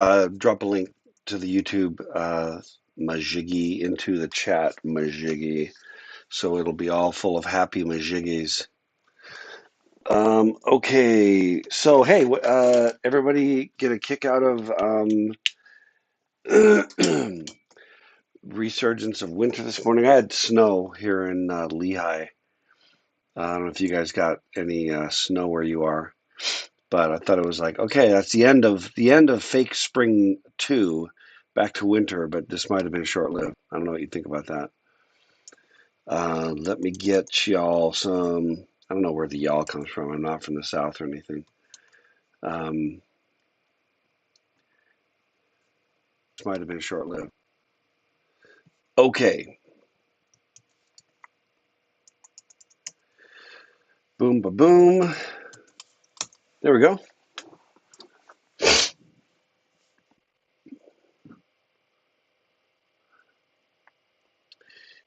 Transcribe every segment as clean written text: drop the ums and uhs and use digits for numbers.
drop a link to the YouTube Majiggy into the chat, Majiggy. So it'll be all full of happy Majiggys. Okay, so hey, everybody get a kick out of resurgence of winter this morning. I had snow here in Lehigh. I don't know if you guys got any snow where you are, but I thought it was like, okay, that's the end of fake spring 2, back to winter, but this might have been short-lived. I don't know what you think about that. Let me get y'all some. I don't know where the y'all comes from. I'm not from the South or anything. This might have been short-lived. Okay. Boom, ba boom. There we go.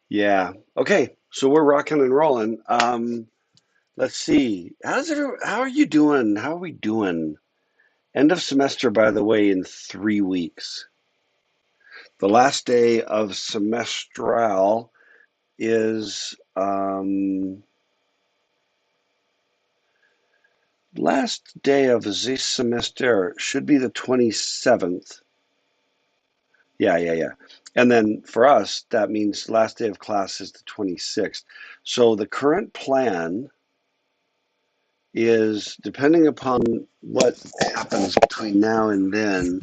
Yeah. Okay. So we're rocking and rolling. Let's see. How are you doing? How are we doing? End of semester, by the way, in 3 weeks. The last day of semestral is last day of this semester should be the 27th. Yeah. And then for us, that means last day of class is the 26th. So the current plan is, depending upon what happens between now and then,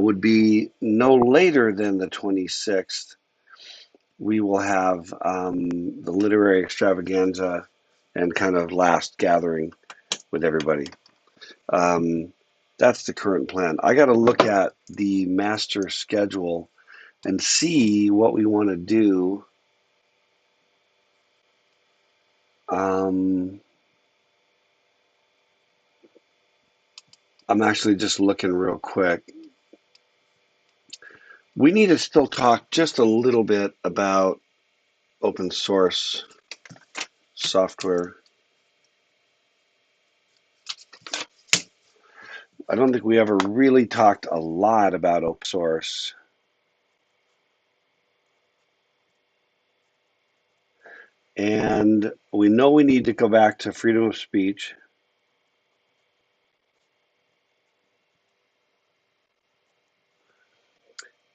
would be no later than the 26th. We will have the literary extravaganza and kind of last gathering with everybody. That's the current plan. I got to look at the master schedule and see what we want to do. I'm actually just looking real quick. We need to still talk just a little bit about open source software. I don't think we ever really talked a lot about open source. And we know we need to go back to freedom of speech.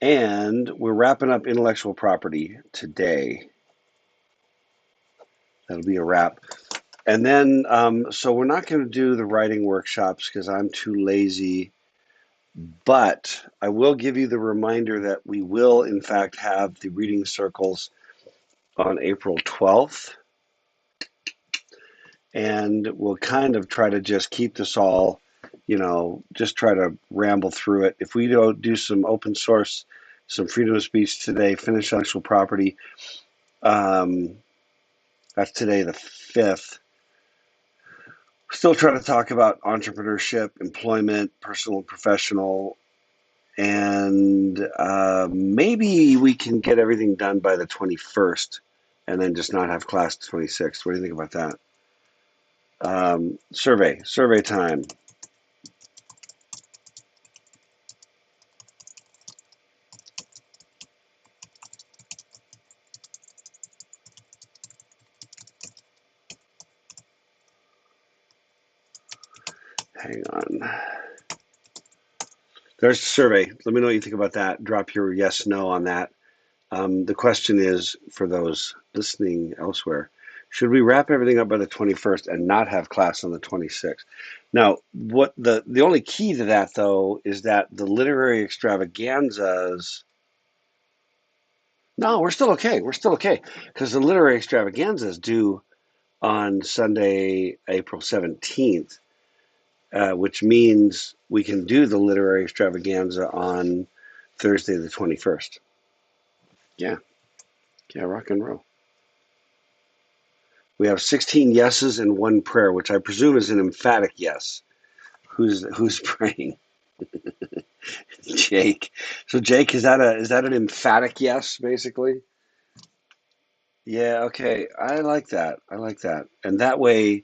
And we're wrapping up intellectual property today. That'll be a wrap. And then, so we're not going to do the writing workshops because I'm too lazy. But I will give you the reminder that we will, in fact, have the reading circles on April 12th. And we'll kind of try to just keep this all, just try to ramble through it. If we don't do some open source, some freedom of speech today, finish intellectual property, that's today the 5th. Still try to talk about entrepreneurship, employment, personal and professional, and maybe we can get everything done by the 21st and then just not have class the 26th. What do you think about that? Survey time. Hang on. There's the survey. Let me know what you think about that. Drop your yes, no on that. The question is, for those listening elsewhere, should we wrap everything up by the 21st and not have class on the 26th? Now, what the only key to that, though, is that the literary extravaganzas. No, we're still okay. We're still okay because the literary extravaganzas due on Sunday, April 17th, which means we can do the literary extravaganza on Thursday, the 21st. Yeah, rock and roll. We have 16 yeses and one prayer, which I presume is an emphatic yes. Who's praying? Jake. So Jake, is that an emphatic yes, basically? Yeah, okay. I like that. And that way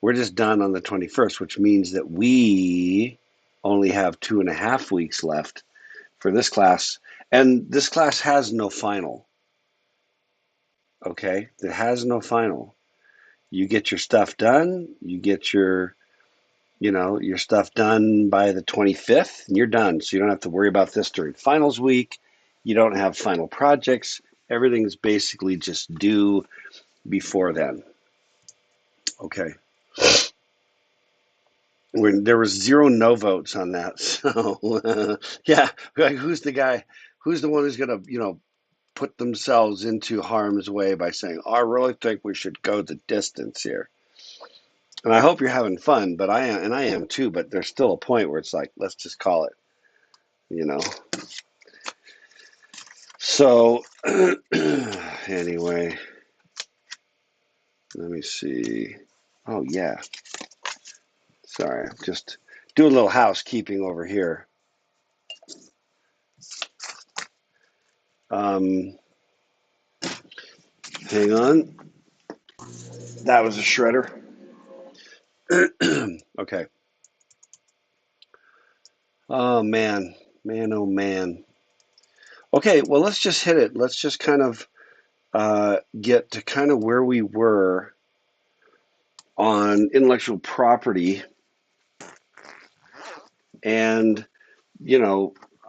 we're just done on the 21st, which means that we only have 2.5 weeks left for this class. And this class has no final. Okay? It has no final. You get your stuff done, you get your stuff done by the 25th, and you're done. So you don't have to worry about this during finals week. You don't have final projects. Everything's basically just due before then. Okay. There was 0 no votes on that. So yeah, like who's the guy? Who's the one who's gonna, put themselves into harm's way by saying, "Oh, I really think we should go the distance here." And I hope you're having fun, but I am, and I am too. But there's still a point where it's like, let's just call it, you know. So anyway, let me see. Oh yeah, sorry, I'm just doing a little housekeeping over here. Um, Hang on. That was a shredder. Okay. Oh man, man, oh man. Okay, well let's just hit it. Let's just kind of get to kind of where we were on intellectual property, and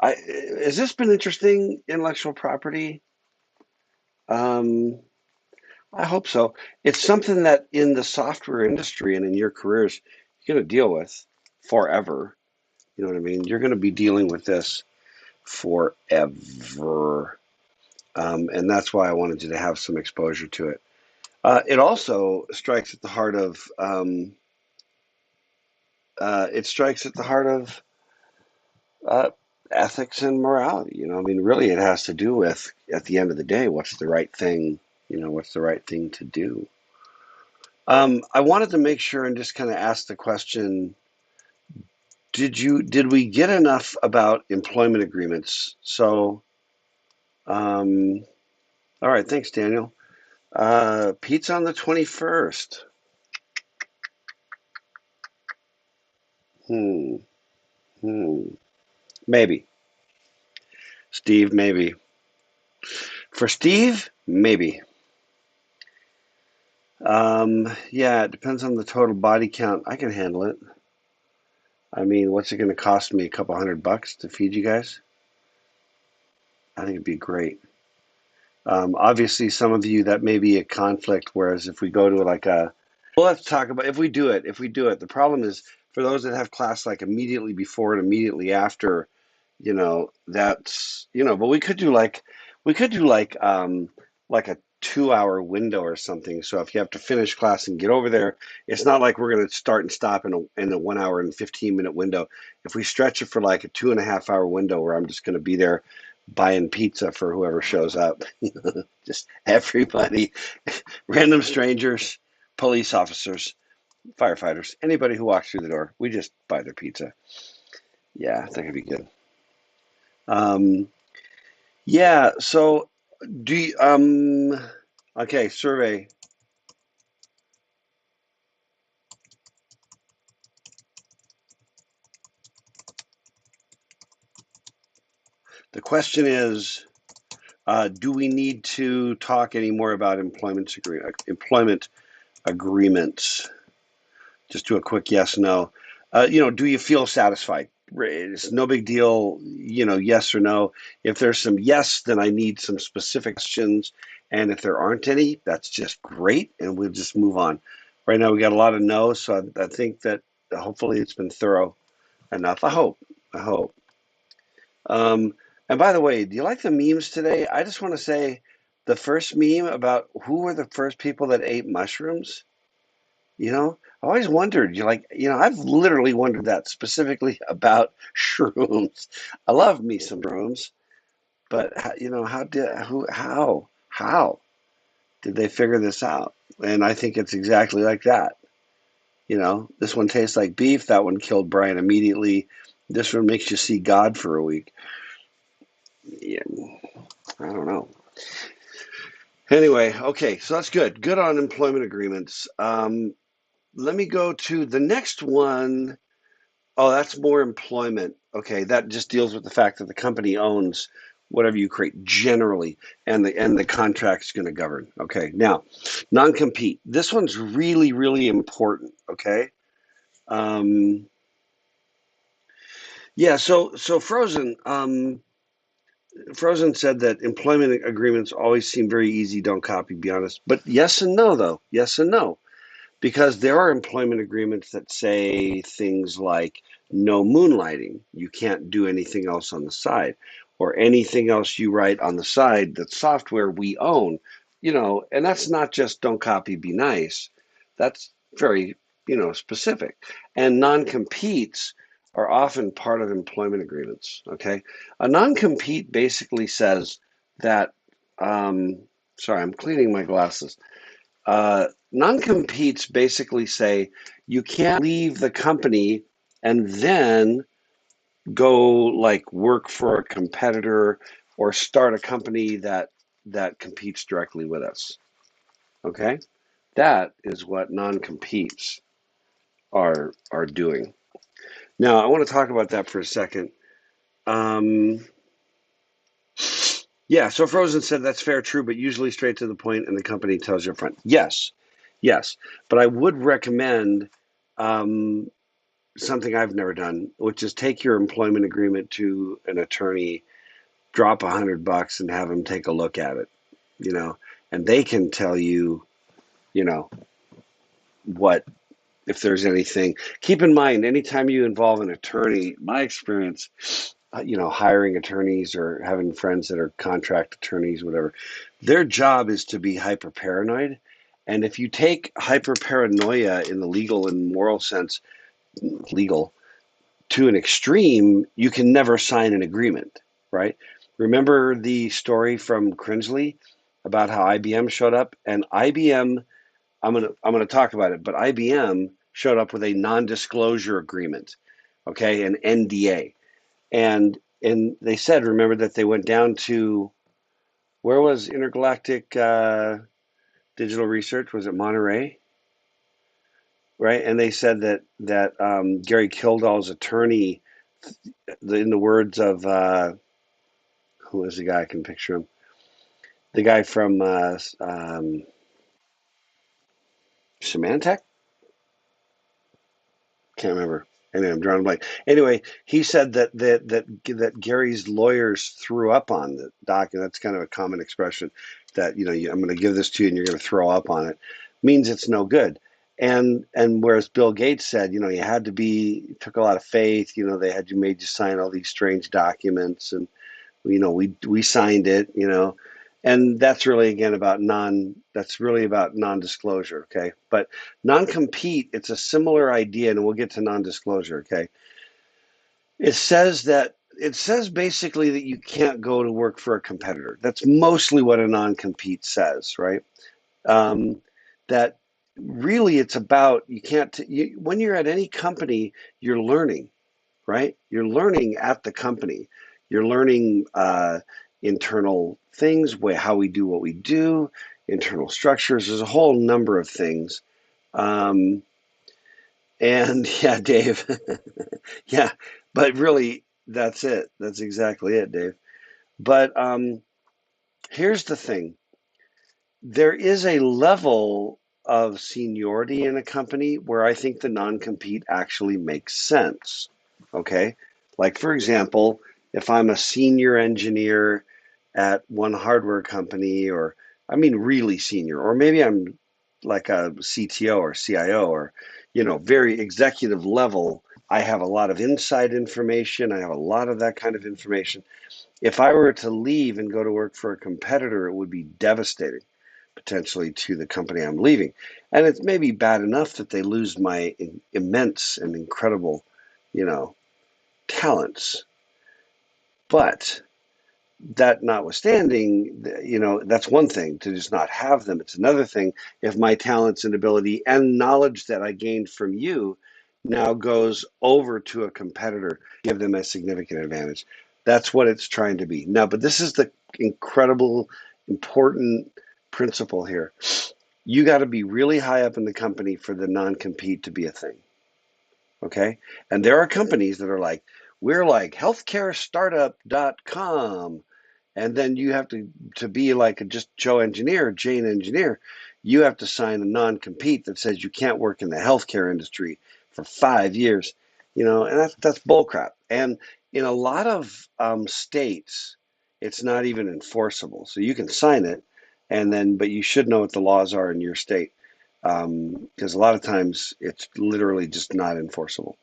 has this been interesting? Intellectual property. Um, I hope so. It's something that in the software industry and in your careers you're going to deal with forever. You know what I mean? You're going to be dealing with this forever. And that's why I wanted you to have some exposure to it. It also strikes at the heart of uh, ethics and morality. I mean, really, it has to do with, at the end of the day, what's the right thing. What's the right thing to do. I wanted to make sure and just kind of ask the question: did we get enough about employment agreements? So, all right, thanks, Daniel. Pizza on the 21st. Hmm. Hmm. Maybe. Steve, maybe. For Steve, maybe. Yeah, it depends on the total body count. I can handle it. I mean, what's it going to cost me? A couple $100 to feed you guys? I think it'd be great. Obviously, some of you that may be a conflict. Whereas if we go to like well, let's talk about if we do it. If we do it, the problem is for those that have class like immediately before and immediately after. That's but we could do like a 2 hour window or something. So if you have to finish class and get over there, it's not like we're going to start and stop in a 1 hour and 15-minute window. If we stretch it for like a 2.5 hour window where I'm just going to be there buying pizza for whoever shows up, just everybody, random strangers, police officers, firefighters, anybody who walks through the door, we just buy their pizza. Yeah, that could be good. Um, yeah, so do you, okay, survey. The question is, do we need to talk any more about employment agreements? Just do a quick yes, no. Do you feel satisfied? It's no big deal, yes or no. If there's some yes, then I need some specific questions. And if there aren't any, that's just great. And we'll just move on. Right now, we got a lot of no. So I think that hopefully it's been thorough enough. I hope. I hope. Um, and by the way, do you like the memes today? I just want to say the first meme about who were the first people that ate mushrooms. I always wondered, I've literally wondered that specifically about shrooms. I love me some shrooms, but how did they figure this out? And I think it's exactly like that. This one tastes like beef. That one killed Brian immediately. This one makes you see God for a week. Yeah, I don't know. Anyway, okay, so that's good. Good on employment agreements. Let me go to the next one. Oh, that's more employment. Okay, that just deals with the fact that the company owns whatever you create generally, and the contract's going to govern. Okay, now non-compete. This one's really really important. Okay, um, yeah. So Frozen said that employment agreements always seem very easy. Don't copy. Be honest. But yes and no, though. Yes and no. Because there are employment agreements that say things like no moonlighting, you can't do anything else on the side, or anything else you write on the side that's software we own, and that's not just don't copy, be nice. That's very, specific. And non-competes are often part of employment agreements, okay? A non-compete basically says that, um, sorry, I'm cleaning my glasses. Non-competes basically say you can't leave the company and then go like work for a competitor or start a company that competes directly with us. Okay, that is what non-competes are doing. Now, I want to talk about that for a second. Um, yeah, so Frozen said that's fair, true, but usually straight to the point, and the company tells you up front. Yes, yes, but I would recommend um, something I've never done, which is take your employment agreement to an attorney, drop $100 and have them take a look at it, you know, and they can tell you, you know, what if there's anything. Keep in mind, anytime you involve an attorney, my experience, hiring attorneys or having friends that are contract attorneys, whatever, their job is to be hyper paranoid. And if you take hyper paranoia in the legal and moral sense, legal, to an extreme, you can never sign an agreement, right? Remember the story from Crinsley about how IBM showed up, and IBM, I'm gonna talk about it, but IBM showed up with a non-disclosure agreement, okay, an NDA, and they said, remember that they went down to, where was Intergalactic Digital Research? Was it Monterey? Right, and they said that Gary Kildall's attorney, in the words of who is the guy? I can picture him. The guy from Symantec? Can't remember. Anyway, I'm drawing a blank. Anyway, he said that Gary's lawyers threw up on the document. That's kind of a common expression that I'm going to give this to you and you're going to throw up on it. Means it's no good. And whereas Bill Gates said, you had to be, it took a lot of faith. They had you made you sign all these strange documents, and we signed it, and that's really again about non-disclosure. Okay, but non-compete, it's a similar idea, and we'll get to non-disclosure. Okay, it says basically that you can't go to work for a competitor. That's mostly what a non-compete says, right? um, that really it's about, you can't, when you're at any company, you're learning, right? You're learning at the company. You're learning internal things, how we do what we do, internal structures. There's a whole number of things. Um, and yeah, Dave, yeah, but really, that's it. That's exactly it, Dave. But here's the thing. There is a level of seniority in a company where I think the non-compete actually makes sense. Okay. Like, for example, if I'm a senior engineer at one hardware company, or I mean, really senior, or maybe I'm like a CTO or CIO, or, very executive level, I have a lot of inside information. I have a lot of that kind of information. If I were to leave and go to work for a competitor, it would be devastating potentially to the company I'm leaving. And it's maybe bad enough that they lose my immense and incredible, you know, talents. But that notwithstanding, that's one thing to just not have them. It's another thing if my talents and ability and knowledge that I gained from you now goes over to a competitor, give them a significant advantage. That's what it's trying to be. Now, but this is the incredible, important principle here. You got to be really high up in the company for the non-compete to be a thing. Okay. And there are companies that are like, we're like healthcarestartup.com. And then you have to be like a just Joe engineer, Jane engineer, you have to sign a non-compete that says you can't work in the healthcare industry for 5 years, and that's bullcrap. And in a lot of states, it's not even enforceable. So you can sign it, but you should know what the laws are in your state, because a lot of times it's literally just not enforceable.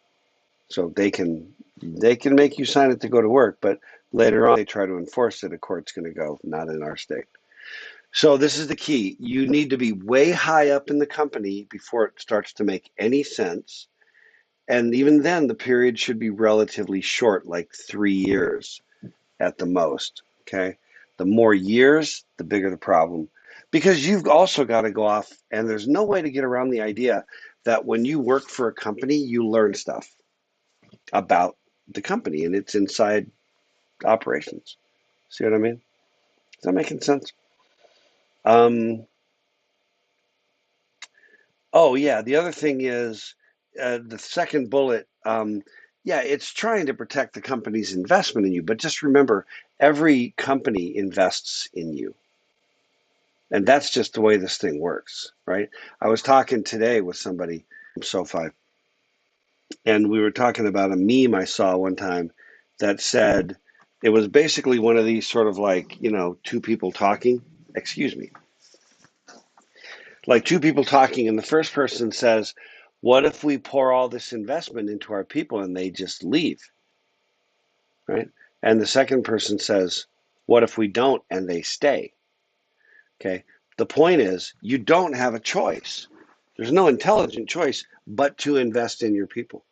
So they can make you sign it to go to work, but later on they try to enforce it. A court's going to go, not in our state. So this is the key. You need to be way high up in the company before it starts to make any sense. And even then, the period should be relatively short, like 3 years at the most. Okay. The more years, the bigger the problem. Because you've also got to go off, and there's no way to get around the idea that when you work for a company, you learn stuff about the company and its inside operations. See what I mean? Is that making sense? Um, oh, yeah. The other thing is the second bullet. Yeah, it's trying to protect the company's investment in you, but just remember, every company invests in you. And that's just the way this thing works, right? I was talking today with somebody from SoFi, and we were talking about a meme I saw one time that said it was basically one of these sort of like, two people talking. Excuse me. Like two people talking, and the first person says, "What if we pour all this investment into our people and they just leave?" Right? And the second person says, "What if we don't and they stay?" Okay. The point is, you don't have a choice. There's no intelligent choice but to invest in your people,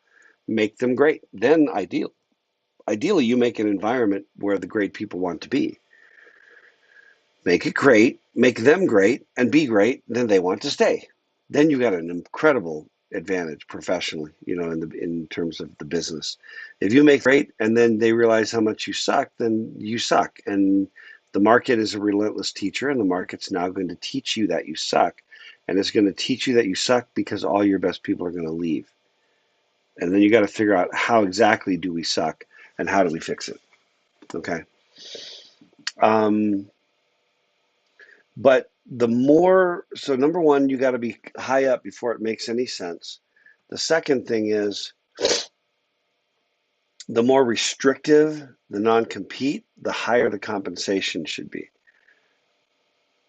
make them great. Then ideally, you make an environment where the great people want to be. Make it great, make them great, and be great. Then they want to stay. Then you got an incredible advantage professionally, in terms of the business. If you make great and then they realize how much you suck, then you suck. And the market is a relentless teacher, and the market's now going to teach you that you suck. And it's going to teach you that you suck because all your best people are going to leave. And then you got to figure out how exactly do we suck and how do we fix it. Okay. Um, But so number one, you got to be high up before it makes any sense. The second thing is the more restrictive the non-compete, the higher the compensation should be.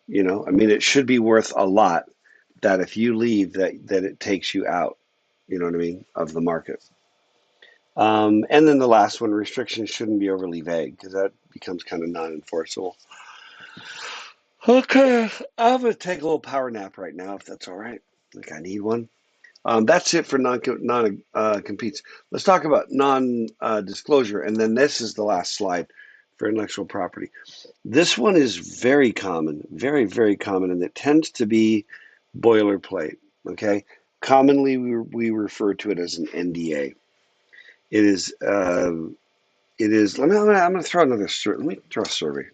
I mean, it should be worth a lot that if you leave, that it takes you out, you know what I mean, of the market. And then the last one, restrictions shouldn't be overly vague because that becomes kind of non-enforceable. Okay, I'm gonna take a little power nap right now, if that's all right. Like I need one. That's it for non competes. Let's talk about non disclosure, and then this is the last slide for intellectual property. This one is very common, very very common, and it tends to be boilerplate. Okay, commonly we refer to it as an NDA. It is. It is. I'm gonna throw another. Let me throw a survey.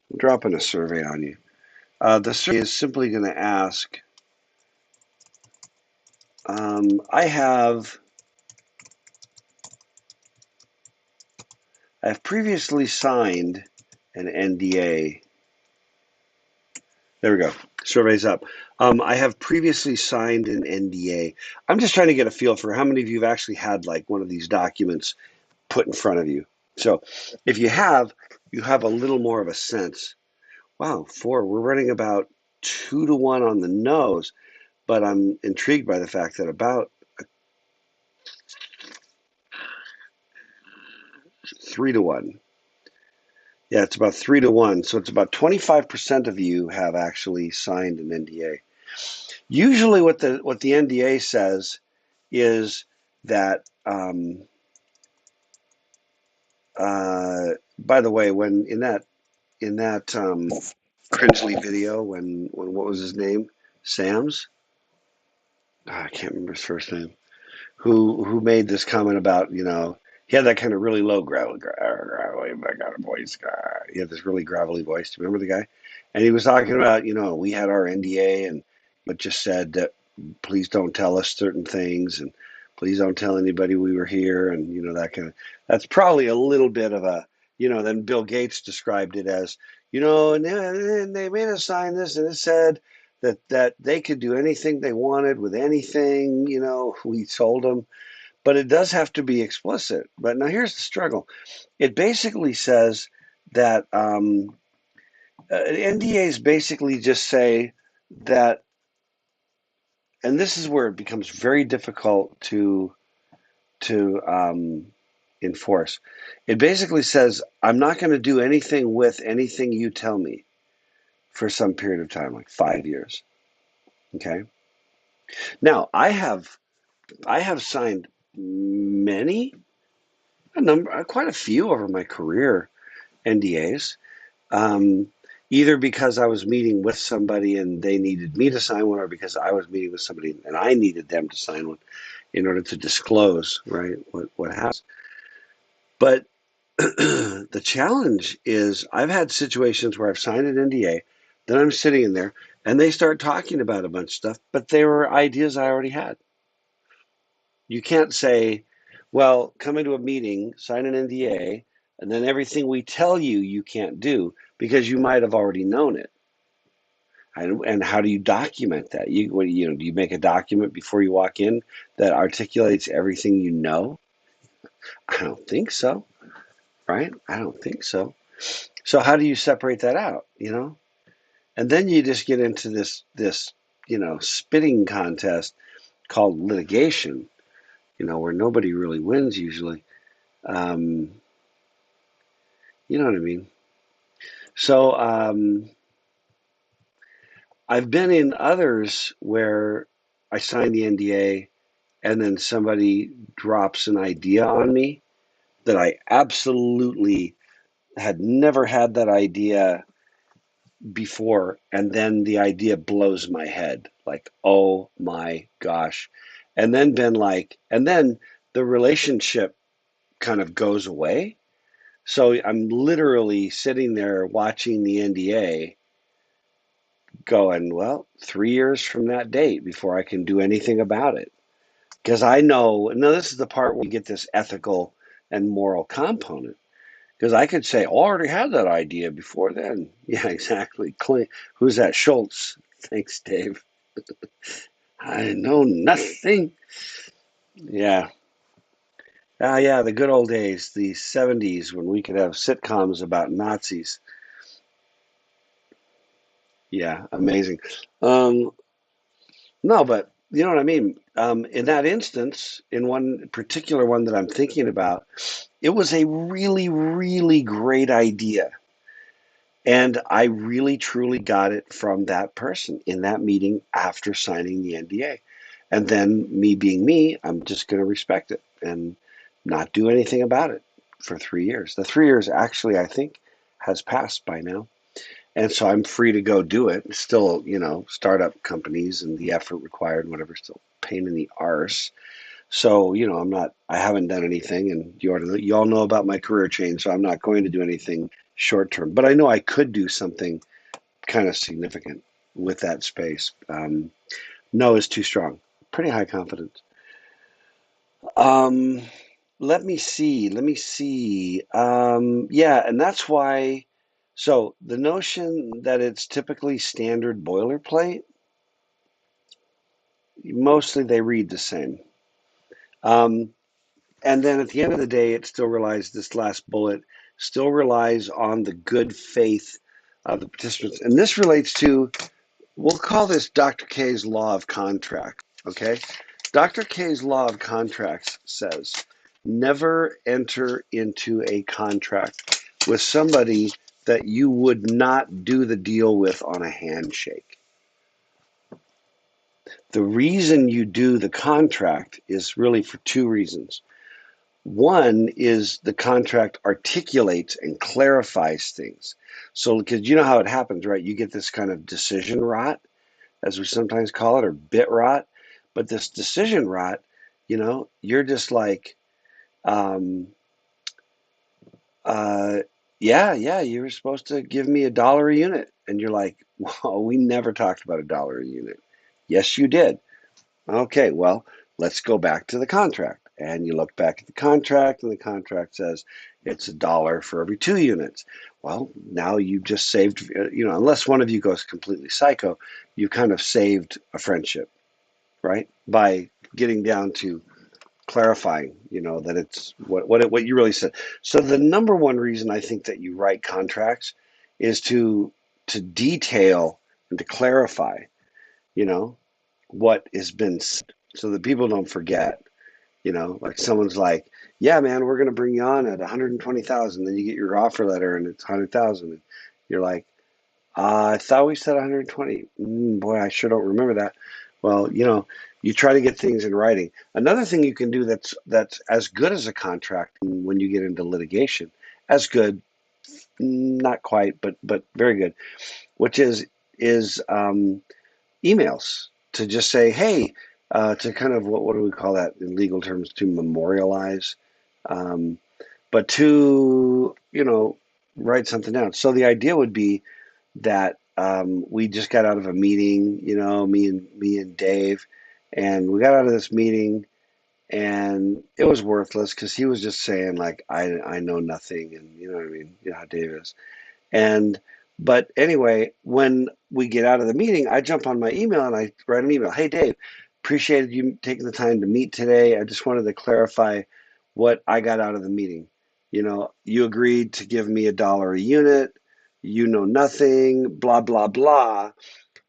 I'm dropping a survey on you. The survey is simply going to ask. I have previously signed an NDA. There we go. Survey's up. I have previously signed an NDA. I'm just trying to get a feel for how many of you have actually had like one of these documents put in front of you. So if you have a little more of a sense. Wow, 4. We're running about 2-1 on the nose, but I'm intrigued by the fact that about 3-1. Yeah, it's about 3-1. So it's about 25% of you have actually signed an NDA. Usually, what the NDA says is that. By the way, when in that Crinsley video, when what was his name? Sam's. I can't remember his first name. Who made this comment about he had that kind of really low gravelly voice. He had this really gravelly voice. Do you remember the guy? And he was talking about we had our NDA and but just said that please don't tell us certain things and please don't tell anybody we were here, and that kind of. That's probably a little bit of a, then Bill Gates described it as, and then they made us sign this, and it said that they could do anything they wanted with anything, we told them, but it does have to be explicit. But now here's the struggle. It basically says that NDAs basically just say that, and this is where it becomes very difficult to enforce. It basically says, I'm not going to do anything with anything you tell me for some period of time, like 5 years. Okay. Now I have signed quite a few over my career NDAs. Um, Either because I was meeting with somebody and they needed me to sign one, or because I was meeting with somebody and I needed them to sign one in order to disclose, right, what happens. But the challenge is I've had situations where I've signed an NDA, then I'm sitting in there and they start talking about a bunch of stuff, but they were ideas I already had. You can't say, well, come into a meeting, sign an NDA, and then everything we tell you you can't do because you might have already known it. And how do you document that? Do you make a document before you walk in that articulates everything you know? I don't think so, right? I don't think so. So how do you separate that out? And then you just get into this spitting contest called litigation, where nobody really wins usually. Um, you know what I mean? So I've been in others where I sign the NDA and then somebody drops an idea on me that I absolutely had never had that idea before, and then the idea blows my head, like, oh my gosh. And then the relationship kind of goes away. So I'm literally sitting there watching the NDA going, well, 3 years from that date before I can do anything about it. Because I know, now this is the part where you get this ethical and moral component. Because I could say, oh, I already had that idea before then. Yeah, exactly. Who's that? Schultz. Thanks, Dave. I know nothing. Yeah. Ah, yeah, the good old days, the 70s, when we could have sitcoms about Nazis. Yeah, amazing. Um, no, but you know what I mean? In that instance, in one particular one that I'm thinking about, it was a really, really great idea. And I really truly got it from that person in that meeting after signing the NDA. And then, me being me, I'm just going to respect it and not do anything about it for 3 years. The 3 years actually, I think, has passed by now. And so I'm free to go do it. Still, startup companies and the effort required and whatever, still pain in the arse. So, I haven't done anything, and you all know about my career change, so I'm not going to do anything short term. But I know I could do something kind of significant with that space. No is too strong. Pretty high confidence. Um, Let me see. Let me see. Yeah, and that's why. So the notion that it's typically standard boilerplate, mostly they read the same. Um, And then at the end of the day, it still relies, this last bullet still relies on the good faith of the participants. And this relates to, we'll call this Dr. K's law of contract. Okay. Dr. K's law of contracts says never enter into a contract with somebody that you would not do the deal with on a handshake. The reason you do the contract is really for two reasons. One is the contract articulates and clarifies things. So, because you know how it happens, right? You get this kind of decision rot, as we sometimes call it, or bit rot. But this decision rot, you're just like, um, uh, yeah, you were supposed to give me $1 a unit. And you're like, well, we never talked about $1 a unit. Yes, you did. Okay, well, let's go back to the contract. And you look back at the contract, and the contract says it's $1 for every 2 units. Well, now you just saved, unless one of you goes completely psycho, you kind of saved a friendship, right? By getting down to clarifying, that it's what you really said. So the number one reason I think that you write contracts is to detail and to clarify, you know, what has been said so that people don't forget. Like someone's like, yeah, man, we're going to bring you on at 120,000. Then you get your offer letter and it's 100,000. And you're like, I thought we said 120. Boy, I sure don't remember that. Well, you try to get things in writing. Another thing you can do that's as good as a contract when you get into litigation, as good, not quite, but very good, which is emails to just say, hey, to kind of what do we call that in legal terms? To memorialize, um, but to write something down. So the idea would be that we just got out of a meeting, me and Dave, and we got out of this meeting, and it was worthless because he was just saying like I know nothing, and you know what I mean, how Dave is. And but anyway, when we get out of the meeting, I jump on my email and I write an email. Hey Dave, appreciated you taking the time to meet today. I just wanted to clarify what I got out of the meeting. You agreed to give me $1 a unit. You know nothing, blah blah blah.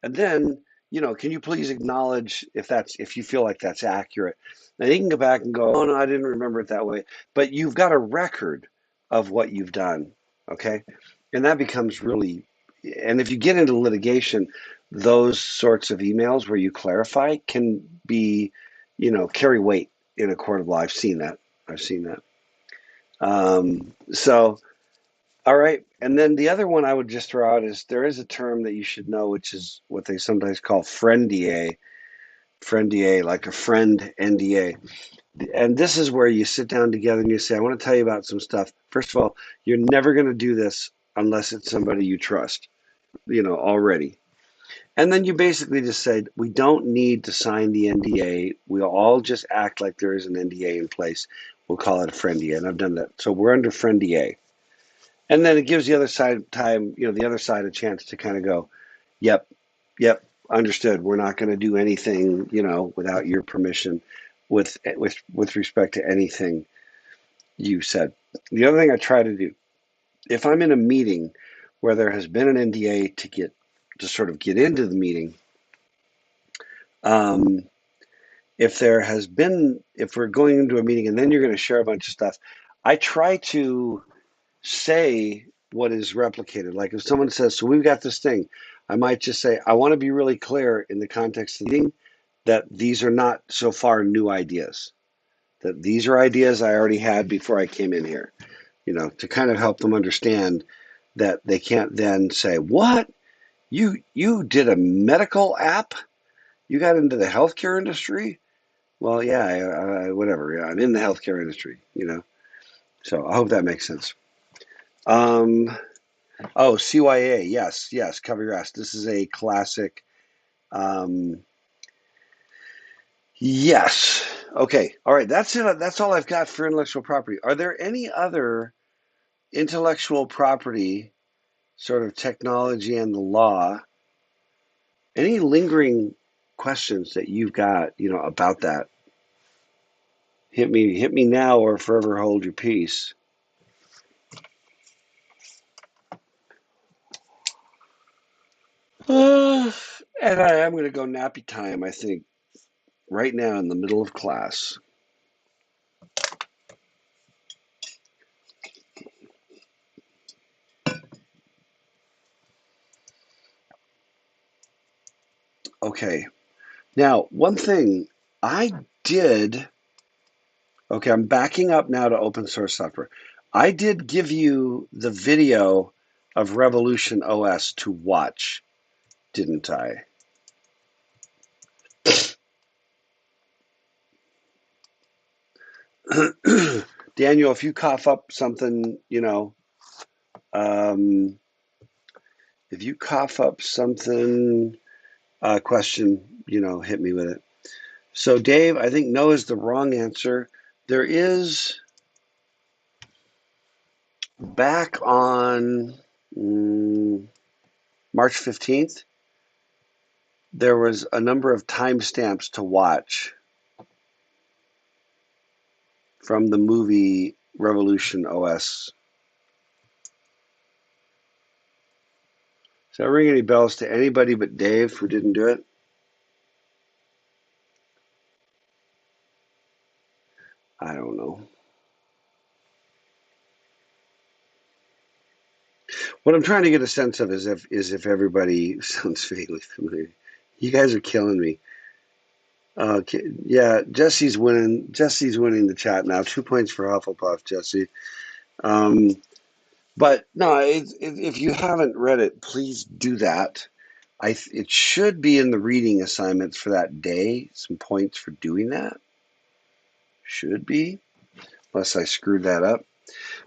And then, can you please acknowledge if you feel like that's accurate? Now you can go back and go, oh no, I didn't remember it that way. But you've got a record of what you've done. Okay. And that becomes really, and if you get into litigation, those sorts of emails where you clarify can be, carry weight in a court of law. I've seen that. I've seen that. So all right. And then the other one I would just throw out is there is a term that you should know, which is what they sometimes call friend DA, like a friend NDA. And this is where you sit down together and you say, I want to tell you about some stuff. First of all, you're never going to do this unless it's somebody you trust, already. And then you basically just said, we don't need to sign the NDA. We'll all just act like there is an NDA in place. We'll call it a friend DA. And I've done that. So we're under friend DA. And then it gives the other side time, the other side a chance to kind of go, yep, yep, understood. We're not going to do anything, without your permission with respect to anything you said. The other thing I try to do, if I'm in a meeting where there has been an NDA to sort of get into the meeting, um, if we're going into a meeting and then you're going to share a bunch of stuff, I try to say what is replicated. Like if someone says, so we've got this thing, I might just say, I want to be really clear in the context of the meeting that these are not so far new ideas, that these are ideas I already had before I came in here, to kind of help them understand that they can't then say, what? You did a medical app? You got into the healthcare industry? Well, yeah, whatever. Yeah, I'm in the healthcare industry. So I hope that makes sense. Um, Oh, CYA. Yes, yes. Cover your ass. This is a classic. Um, yes. Okay. All right. That's it. That's all I've got for intellectual property. Are there any other intellectual property, sort of technology and the law, any lingering questions that you've got, about that? Hit me now or forever hold your peace. Uh, and I am going to go nappy time, I think, right now in the middle of class. Okay. Now, one thing I did, okay, I'm backing up now to open source software. I did give you the video of Revolution OS to watch, didn't I? Daniel, if you cough up something, um, if you cough up something, question, hit me with it. So, Dave, I think no is the wrong answer. There is back on March 15th, there was a number of timestamps to watch from the movie Revolution OS. Does that ring any bells to anybody but Dave who didn't do it? I don't know. What I'm trying to get a sense of is if everybody sounds vaguely familiar. You guys are killing me. Okay, yeah, Jesse's winning. Jesse's winning the chat now. 2 points for Hufflepuff, Jesse. Um, but no, if you haven't read it, please do that. It should be in the reading assignments for that day. Some points for doing that should be, unless I screwed that up.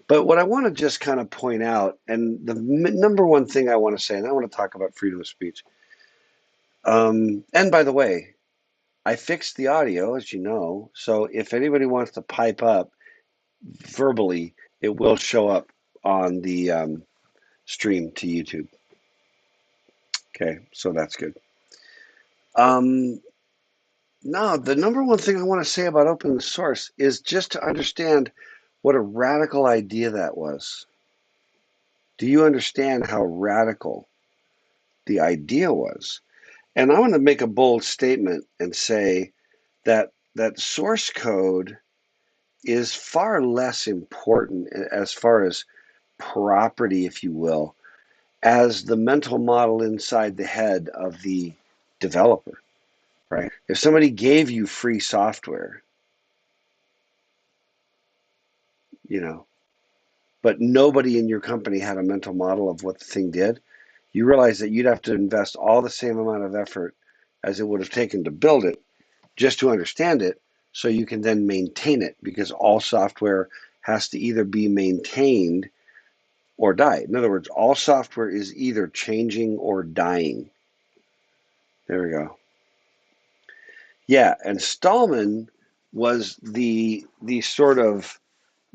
But what I want to just kind of point out, and the number one thing I want to say, and I want to talk about freedom of speech. And by the way, I fixed the audio, as you know. So if anybody wants to pipe up verbally, it will show up on the stream to YouTube. Okay, so that's good. No, the number one thing I want to say about open source is just to understand what a radical idea that was. Do you understand how radical the idea was? And I want to make a bold statement and say that source code is far less important as far as property, if you will, as the mental model inside the head of the developer, right? If somebody gave you free software, you know, but nobody in your company had a mental model of what the thing did, you realize that you'd have to invest all the same amount of effort as it would have taken to build it just to understand it so you can then maintain it, because all software has to either be maintained or die. In other words, all software is either changing or dying. There we go. Yeah, and Stallman was the sort of,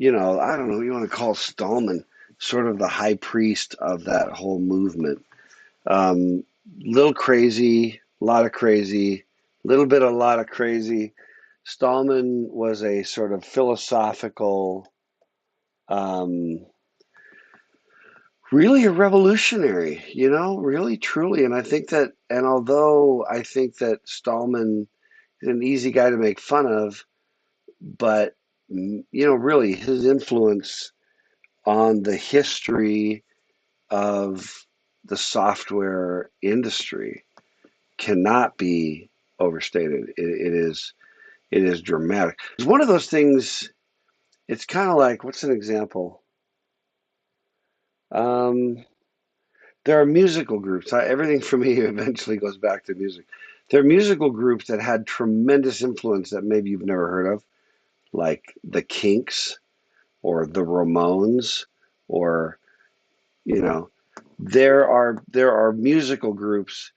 I don't know, you want to call Stallman sort of the high priest of that whole movement. Little crazy, a lot of crazy, little bit, a lot of crazy. Stallman was a sort of philosophical, um, really a revolutionary, really, truly. And I think that, and although I think that Stallman is an easy guy to make fun of, but, really his influence on the history of the software industry cannot be overstated. It is dramatic. It's one of those things. It's kind of like, what's an example? Um, there are musical groups. Everything for me eventually goes back to music. There are musical groups that had tremendous influence that maybe you've never heard of, like the Kinks or the Ramones, or you know, there are musical groups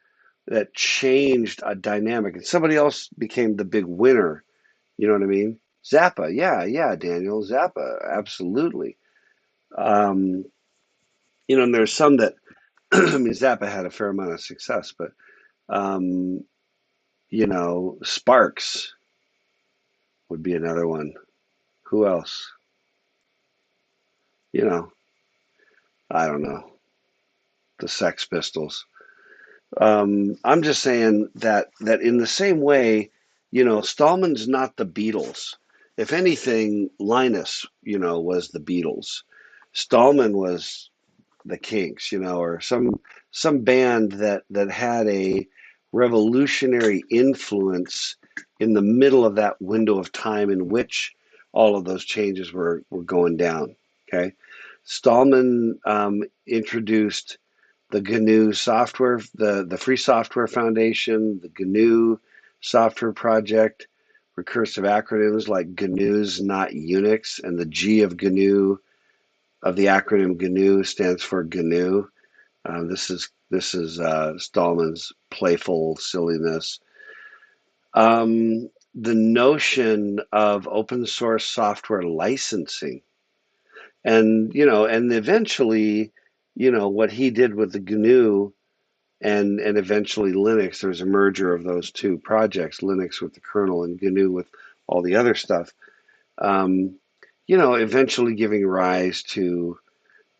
that changed a dynamic, and somebody else became the big winner. You know what I mean? Zappa, yeah, Daniel, Zappa, absolutely. Um, and there's some that, I mean, Zappa had a fair amount of success, but um, Sparks would be another one. Who else? You know, I don't know. The Sex Pistols. I'm just saying that in the same way, Stallman's not the Beatles. If anything, Linus, was the Beatles. Stallman was the Kinks, or some band that had a revolutionary influence in the middle of that window of time in which all of those changes were going down. Okay, Stallman introduced the GNU software, the Free Software Foundation, the GNU software project, recursive acronyms like GNU's not Unix, and the G of GNU, of the acronym GNU, stands for GNU. This is Stallman's playful silliness. the notion of open source software licensing. And, and eventually, what he did with the GNU and eventually Linux, there was a merger of those two projects, Linux with the kernel and GNU with all the other stuff. Um, eventually giving rise to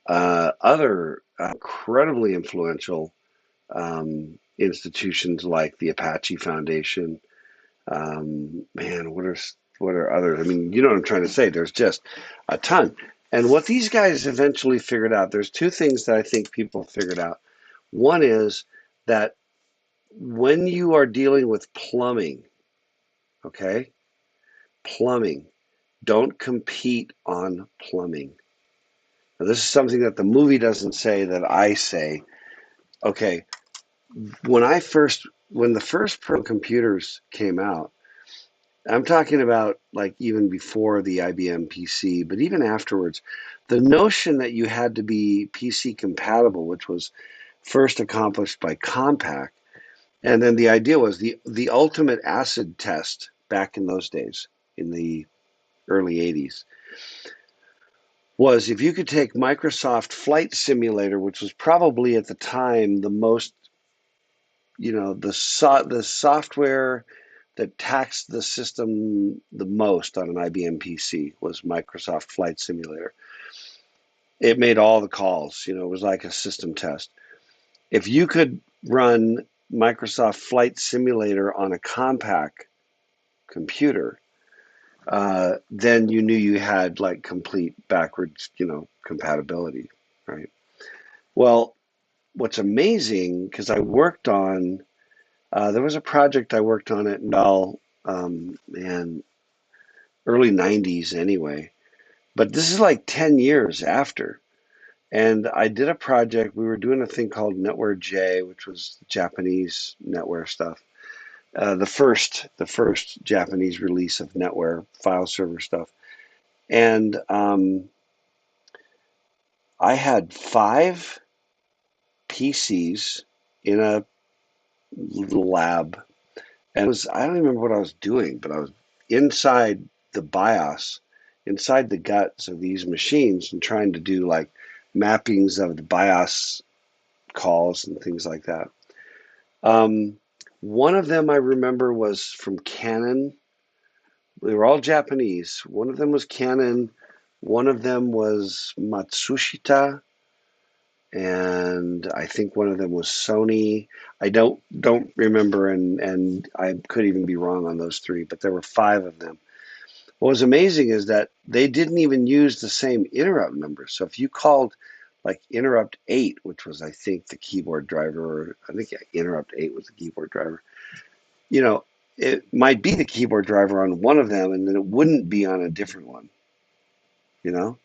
other incredibly influential institutions like the Apache Foundation. Man, what are others? I mean, you know what I'm trying to say. There's just a ton. And what these guys eventually figured out, there's two things that I think people figured out. One is that when you are dealing with plumbing, okay, plumbing, don't compete on plumbing. Now, this is something that the movie doesn't say that I say. Okay, when the first pro computers came out, I'm talking about like even before the IBM PC, but even afterwards, the notion that you had to be PC compatible, which was first accomplished by Compaq, and then the idea was the ultimate acid test back in those days, in the early 80s, was if you could take Microsoft Flight Simulator, which was probably at the time the most, the software that taxed the system the most on an IBM PC was Microsoft Flight Simulator. It made all the calls, it was like a system test. If you could run Microsoft Flight Simulator on a Compaq computer, then you knew you had like complete backwards, compatibility, right? Well, what's amazing, because I worked on, there was a project I worked on at Bell, man, early 90s anyway, but this is like 10 years after. And I did a project, we were doing a thing called Netware J, which was Japanese netware stuff. The first Japanese release of netware file server stuff. And I had 5 PCs in a little lab. And I don't remember what I was doing, but I was inside the BIOS, inside the guts of these machines and trying to do like mappings of the BIOS calls and things like that. Um, One of them I remember was from Canon. They were all Japanese. One of them was Canon. One of them was Matsushita, and I think one of them was Sony. I don't remember, and I could even be wrong on those three, but there were 5 of them. What was amazing is that they didn't even use the same interrupt number. So if you called like interrupt 8, which was I think the keyboard driver, or I think interrupt 8 was the keyboard driver, you know, it might be the keyboard driver on one of them, and then it wouldn't be on a different one, you know?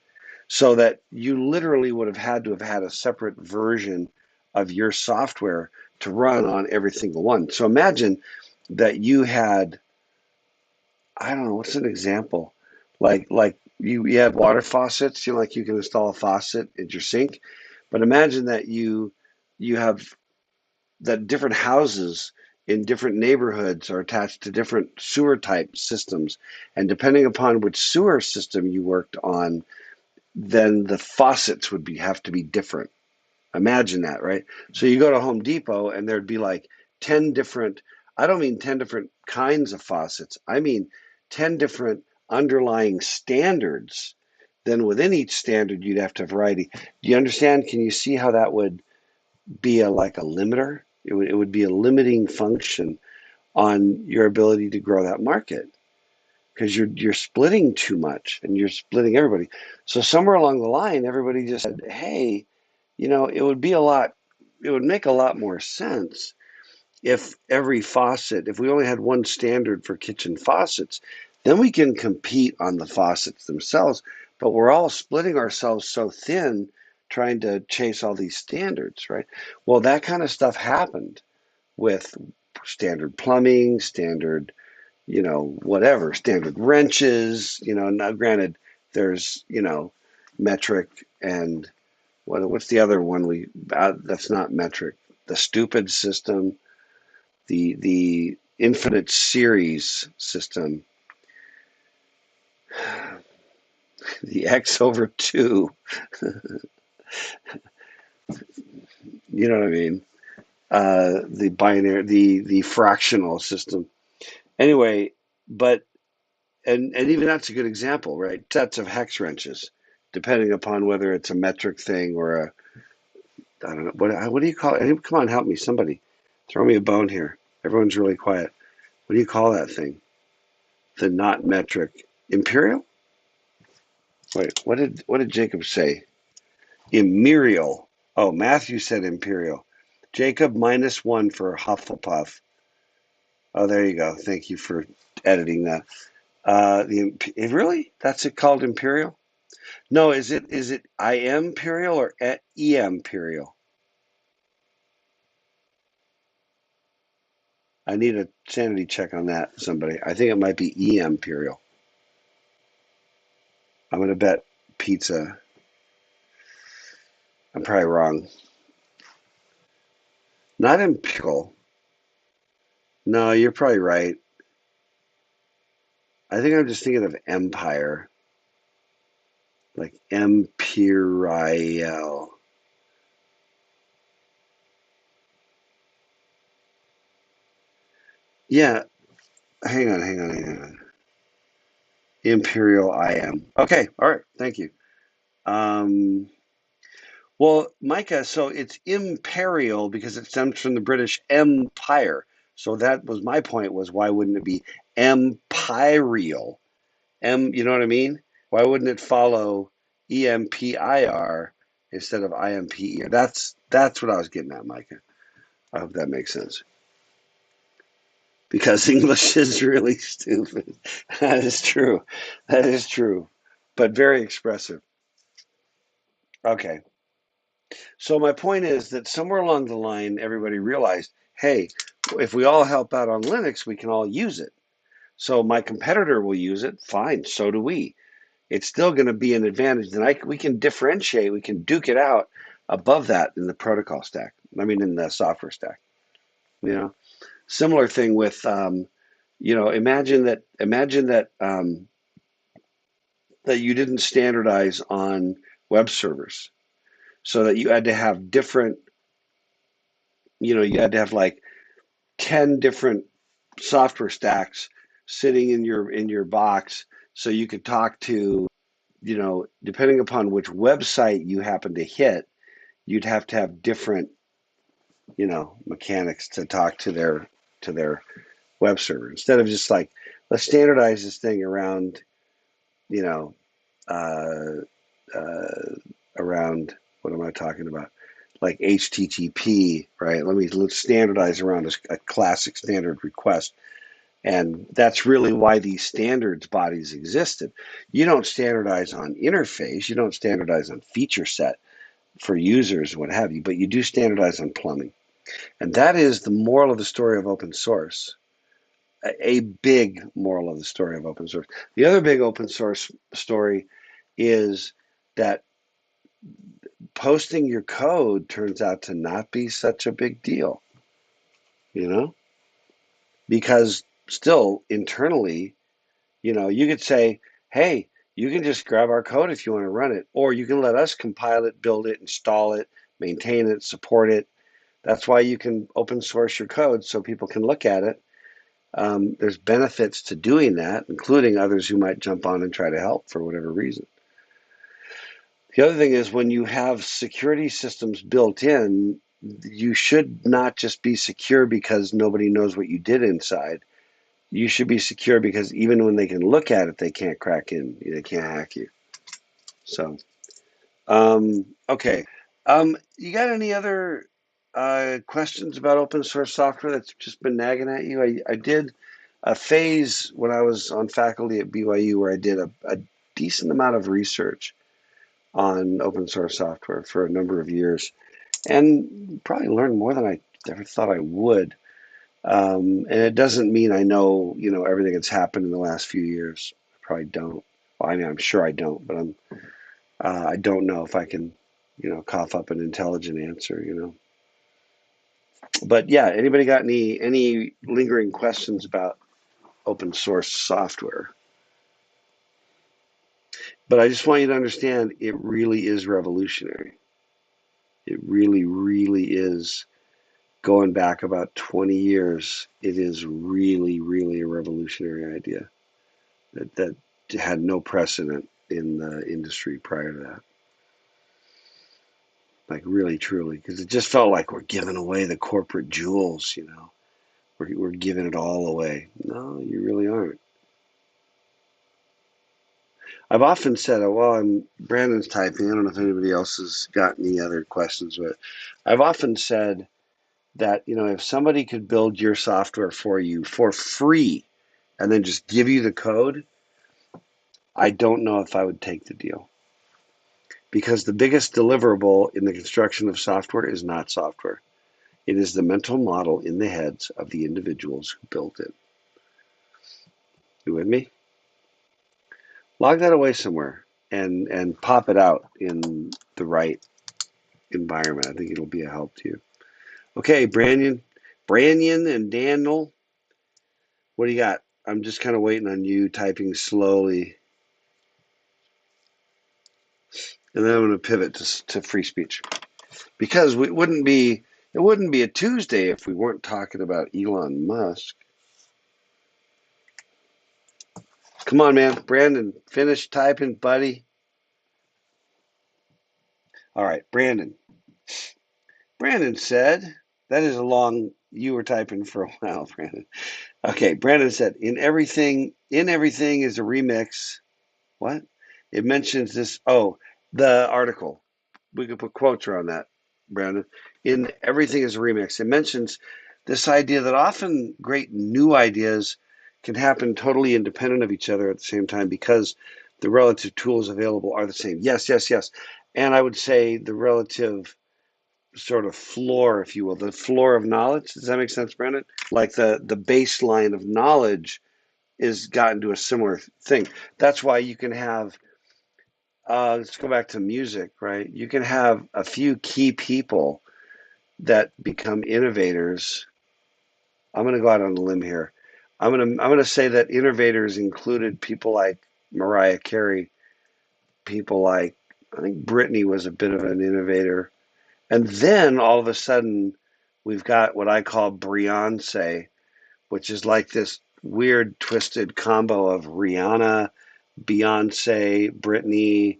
So that you literally would have had to have had a separate version of your software to run on every single one. So imagine that you had, I don't know, what's an example? Like you have water faucets, like you can install a faucet at your sink, but imagine that you have that different houses in different neighborhoods are attached to different sewer type systems, and depending upon which sewer system you worked on, then the faucets would have to be different. Imagine that, right? So you go to Home Depot and there'd be like 10 different, I don't mean 10 different kinds of faucets. I mean 10 different underlying standards. Then within each standard, you'd have to have variety. Do you understand? Can you see how that would be like a limiter? It would be a limiting function on your ability to grow that market because you're splitting too much and you're splitting everybody. So somewhere along the line, everybody just said, "Hey, it would make a lot more sense if every faucet, if we only had one standard for kitchen faucets, then we can compete on the faucets themselves. But we're all splitting ourselves so thin trying to chase all these standards, right?" Well, that kind of stuff happened with standard plumbing, standard, whatever, standard wrenches, now granted, there's, metric and what's the other one that's not metric? The stupid system, the infinite series system, the x over 2, you know what I mean? The binary, the fractional system. Anyway, but and even that's a good example, right? Sets of hex wrenches, depending upon whether it's a metric thing or a I don't know what do you call it? Come on, help me, somebody, throw me a bone here. Everyone's really quiet. What do you call that thing? The not metric imperial? Wait, what did Jacob say? Imperial. Oh, Matthew said imperial. Jacob -1 for Hufflepuff. Oh, there you go. Thank you for editing that. Really? That's it called imperial? No, is it I am imperial or E imperial? I need a sanity check on that. Somebody, I think it might be E imperial. I'm gonna bet pizza. I'm probably wrong. Not imperial. No, you're probably right. I think I'm just thinking of empire, like imperial. Yeah, hang on. Imperial I am. Okay, all right, thank you. Um, well, Micah, so it's imperial because it stems from the British Empire. So that was my point was why wouldn't it be empirial? You know what I mean? Why wouldn't it follow EMPIR instead of IMPER? That's what I was getting at, Micah. I hope that makes sense. Because English is really stupid. That is true. That is true. But very expressive. Okay. So my point is that somewhere along the line, everybody realized, hey, if we all help out on Linux, we can all use it. So my competitor will use it. Fine. So do we. It's still going to be an advantage. And we can differentiate. We can duke it out above that in the protocol stack. I mean, in the software stack. You know, similar thing with, imagine that you didn't standardize on web servers, so that you had to have different. You had to have like 10 different software stacks sitting in your box so you could talk to, depending upon which website you happen to hit, you'd have to have different, mechanics to talk to their web server instead of just like, let's standardize this thing around, you know, uh, uh, around what am I talking about? Like HTTP, right? Let's standardize around a classic standard request. And that's really why these standards bodies existed. You don't standardize on interface, you don't standardize on feature set for users, what have you, but you do standardize on plumbing. And that is the moral of the story of open source. A big moral of the story of open source. The other big open source story is that posting your code turns out to not be such a big deal, you know? Because still internally, you could say, hey, you can just grab our code if you want to run it, or you can let us compile it, build it, install it, maintain it, support it. That's why you can open source your code so people can look at it. There's benefits to doing that, including others who might jump on and try to help for whatever reason. The other thing is when you have security systems built in, you should not just be secure because nobody knows what you did inside. You should be secure because even when they can look at it, they can't crack in. They can't hack you. So, okay. You got any other questions about open source software that's just been nagging at you? I did a phase when I was on faculty at BYU where I did a decent amount of research on open source software for a number of years and probably learned more than I ever thought I would. And it doesn't mean I know, everything that's happened in the last few years. I probably don't. Well, I mean, I'm sure I don't, but I don't know if I can, cough up an intelligent answer. But yeah, anybody got any lingering questions about open source software? But I just want you to understand it really is revolutionary. It really, really is. Going back about 20 years, it is really, really a revolutionary idea that had no precedent in the industry prior to that. Like really, truly, because it just felt like we're giving away the corporate jewels, you know. We're giving it all away. No, you really aren't. I've often said, oh, well, Brandon's typing. I don't know if anybody else has got any other questions, but I've often said that, you know, if somebody could build your software for you for free and then just give you the code, I don't know if I would take the deal. Because the biggest deliverable in the construction of software is not software. It is the mental model in the heads of the individuals who built it. You with me? Log that away somewhere and pop it out in the right environment. I think it'll be a help to you. Okay, Brandon and Daniel, what do you got? I'm just kind of waiting on you typing slowly, and then I'm going to pivot to free speech because it wouldn't be a Tuesday if we weren't talking about Elon Musk. Come on, man, Brandon, finish typing, buddy. All right, Brandon. Brandon said that is a long. You were typing for a while, Brandon. Okay, Brandon said in everything is a remix. What? It mentions this. Oh, the article. We could put quotes around that, Brandon. In everything is a remix. It mentions this idea that often great new ideas can happen totally independent of each other at the same time because the relative tools available are the same. Yes, yes, yes. And I would say the relative sort of floor, if you will, the floor of knowledge. Does that make sense, Brandon? Like the baseline of knowledge is gotten to a similar thing. That's why you can have let's go back to music, right? You can have a few key people that become innovators. I'm going to go out on a limb here. I'm going to say that innovators included people like Mariah Carey, people like I think Britney was a bit of an innovator, and then all of a sudden we've got what I call Beyonce, which is like this weird twisted combo of Rihanna, Beyonce, Britney,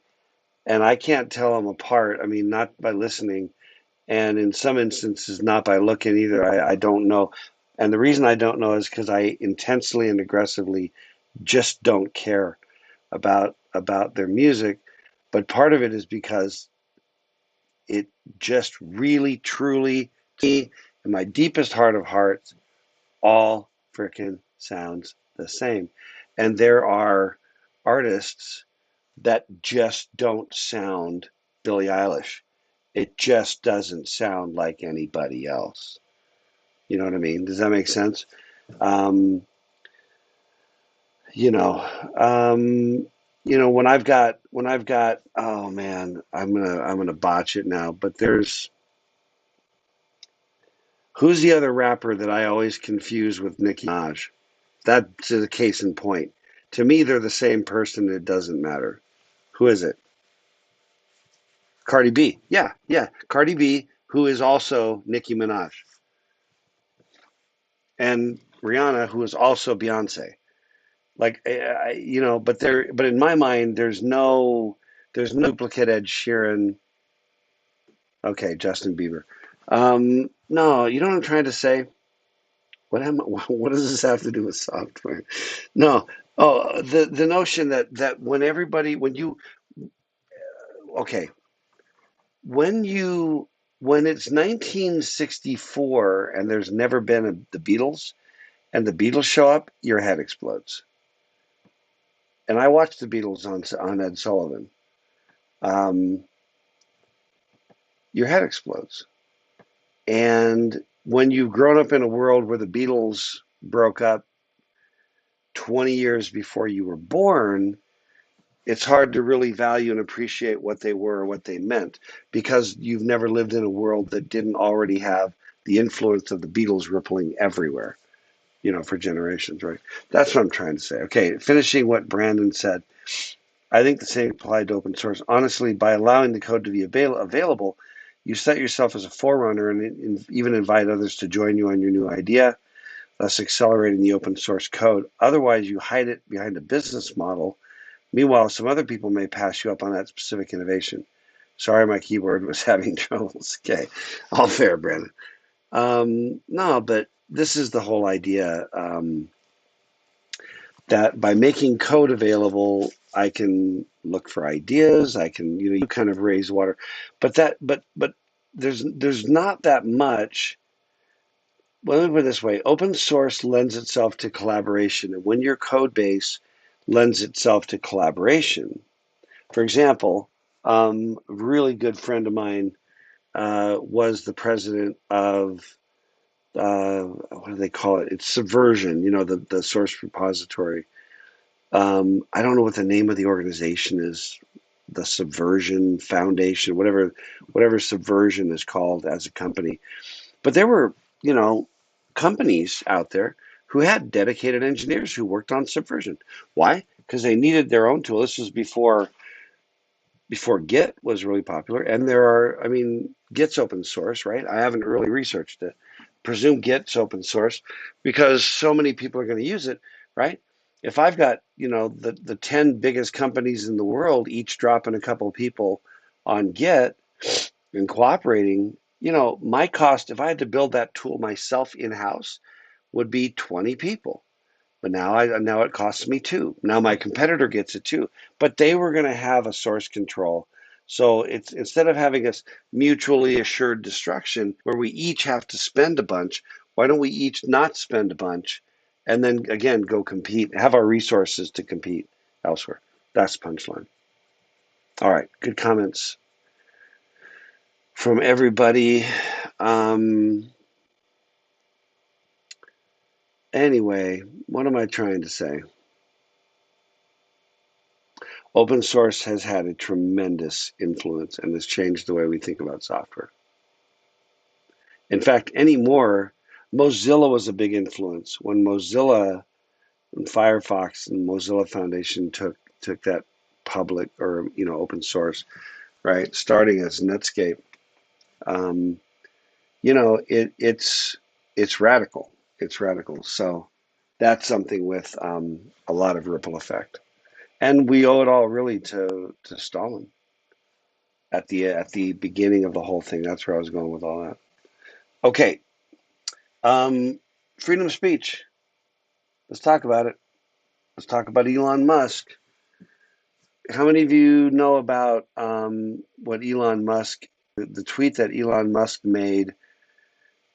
and I can't tell them apart. I mean, not by listening, and in some instances, not by looking either. I don't know, and the reason I don't know is because I intensely and aggressively just don't care about their music. But part of it is because it just really, truly, to me, in my deepest heart of hearts, all frickin' sounds the same. And there are artists that just don't sound Billie Eilish. It just doesn't sound like anybody else. You know what I mean? Does that make sense? Um, you know, um, when I've got oh man, I'm gonna botch it now. But there's who's the other rapper that I always confuse with Nicki Minaj? That's a case in point. To me, they're the same person. It doesn't matter. Who is it? Cardi B. Yeah, yeah. Cardi B, who is also Nicki Minaj, and Rihanna, who is also Beyonce. Like, but in my mind, there's no duplicate Ed Sheeran. Okay, Justin Bieber. No, you know what I'm trying to say? What does this have to do with software? No. Oh, the notion that when you okay, when you when it's 1964 and there's never been the Beatles and the Beatles show up, your head explodes. And I watched the Beatles on Ed Sullivan. Um, your head explodes. And when you've grown up in a world where the Beatles broke up 20 years before you were born, it's hard to really value and appreciate what they were or what they meant because you've never lived in a world that didn't already have the influence of the Beatles rippling everywhere, for generations, right? That's what I'm trying to say. Okay, finishing what Brandon said. I think the same applied to open source. Honestly, by allowing the code to be available, you set yourself as a forerunner and even invite others to join you on your new idea, thus accelerating the open source code. Otherwise, you hide it behind a business model. Meanwhile, some other people may pass you up on that specific innovation. Sorry, my keyboard was having troubles. Okay, all fair, Brandon. No, but this is the whole idea. That by making code available, I can look for ideas. I can, you kind of raise water, but there's not that much. Well, let me put it this way: open source lends itself to collaboration, and when your code base lends itself to collaboration, for example, a really good friend of mine was the president of what do they call it? It's Subversion, the source repository. I don't know what the name of the organization is, the Subversion Foundation, whatever Subversion is called as a company. But there were, companies out there who had dedicated engineers who worked on Subversion. Why? Because they needed their own tool. This was before Git was really popular, and Git's open source, right? I haven't really researched it. Presume Git's open source because so many people are going to use it, right? If I've got, the 10 biggest companies in the world, each dropping a couple of people on Git and cooperating, my cost, if I had to build that tool myself in-house, would be 20 people. But now it costs me two. Now my competitor gets it too. But they were going to have a source control. So it's instead of having a mutually assured destruction where we each have to spend a bunch, why don't we each not spend a bunch and then again go compete, have our resources to compete elsewhere? That's the punchline. All right, good comments from everybody. Anyway, what am I trying to say? Open source has had a tremendous influence and has changed the way we think about software. In fact, anymore, Mozilla was a big influence. When Mozilla and Firefox and Mozilla Foundation took that public or open source, right, starting as Netscape, um, it's radical. It's radical. So that's something with a lot of ripple effect, and we owe it all really to Stalin. At the beginning of the whole thing. That's where I was going with all that. Okay, freedom of speech. Let's talk about it. Let's talk about Elon Musk. How many of you know about what Elon Musk, the tweet that Elon Musk made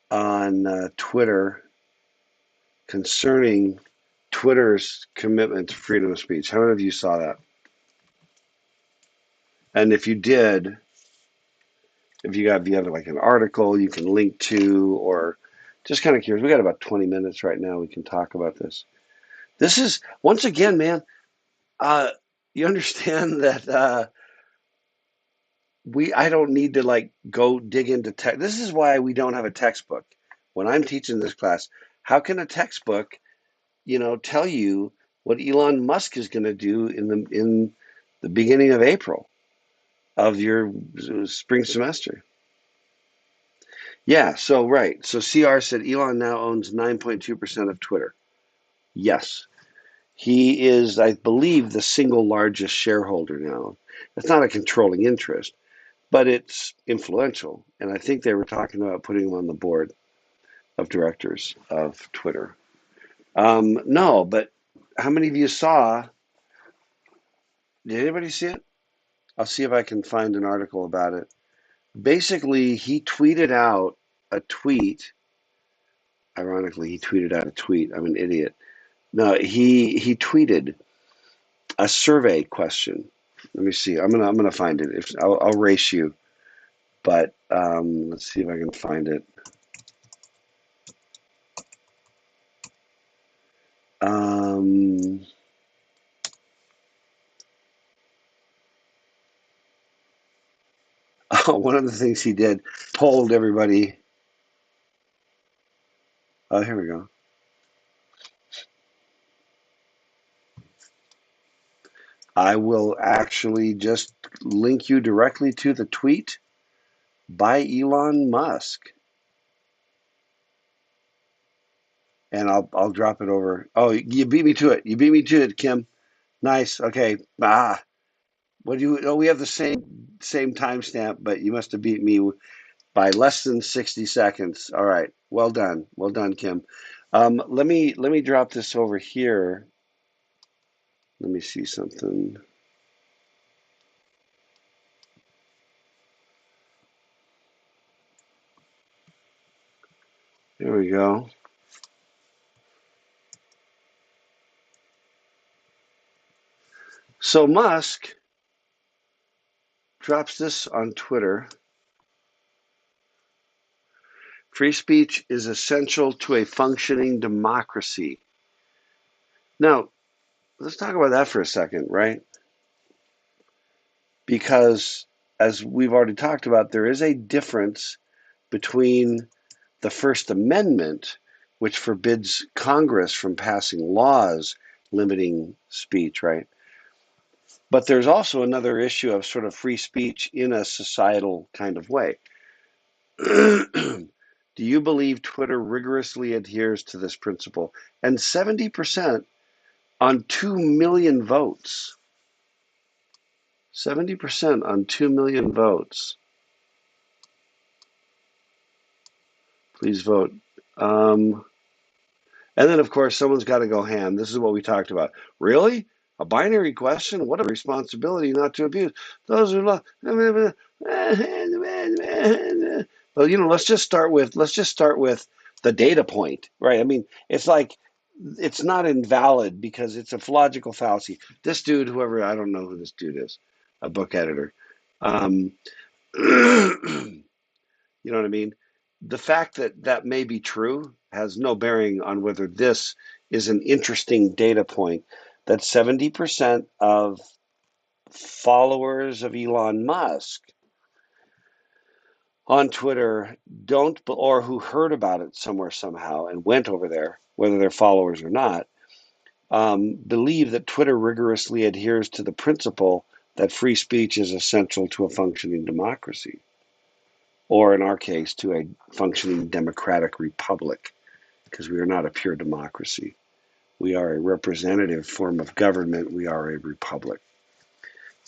on Twitter concerning Twitter's commitment to freedom of speech? How many of you saw that? And if you did, if you have like an article you can link to, or just kind of curious, we got about 20 minutes right now. We can talk about this. This is once again, man. Uh, you understand that I don't need to like go dig into text. This is why we don't have a textbook. When I'm teaching this class, how can a textbook, tell you what Elon Musk is going to do in the beginning of April of your spring semester? Yeah, so right. So CR said Elon now owns 9.2% of Twitter. Yes. He is, I believe, the single largest shareholder now. It's not a controlling interest, but it's influential. And I think they were talking about putting him on the board of directors of Twitter. No, but how many of you saw? Did anybody see it? I'll see if I can find an article about it. Basically, he tweeted out a tweet. Ironically, he tweeted out a tweet. I'm an idiot. No, he tweeted a survey question. Let me see. I'm gonna find it. If I'll race you, but let's see if I can find it. Um, oh, one of the things he did, polled everybody. Oh, here we go. I will actually just link you directly to the tweet by Elon Musk, and I'll drop it over. Oh, you beat me to it. You beat me to it, Kim. Nice. Okay. What do you? Oh, we have the same timestamp, but you must have beat me by less than 60 seconds. All right. Well done, Kim. Let me drop this over here. Let me see something. There we go. So Musk drops this on Twitter. Free speech is essential to a functioning democracy. Now, let's talk about that for a second, right? Because as we've already talked about, there is a difference between the First Amendment, which forbids Congress from passing laws limiting speech, right? But there's also another issue of sort of free speech in a societal kind of way. Do you believe Twitter rigorously adheres to this principle? And 70% on 2 million votes. 70% on 2 million votes. Please vote. Um, And then, of course, someone's got to go ham. This is what we talked about. Really? A binary question? What a responsibility not to abuse. Those are well, let's just start with the data point, right? I mean, it's like it's not invalid because it's a logical fallacy. This dude, whoever, I don't know who this dude is, a book editor. Um, You know what I mean? The fact that that may be true has no bearing on whether this is an interesting data point that 70% of followers of Elon Musk on Twitter don't, or who heard about it somewhere somehow and went over there, whether they're followers or not, believe that Twitter rigorously adheres to the principle that free speech is essential to a functioning democracy, or in our case, to a functioning democratic republic, because we are not a pure democracy. We are a representative form of government. We are a republic,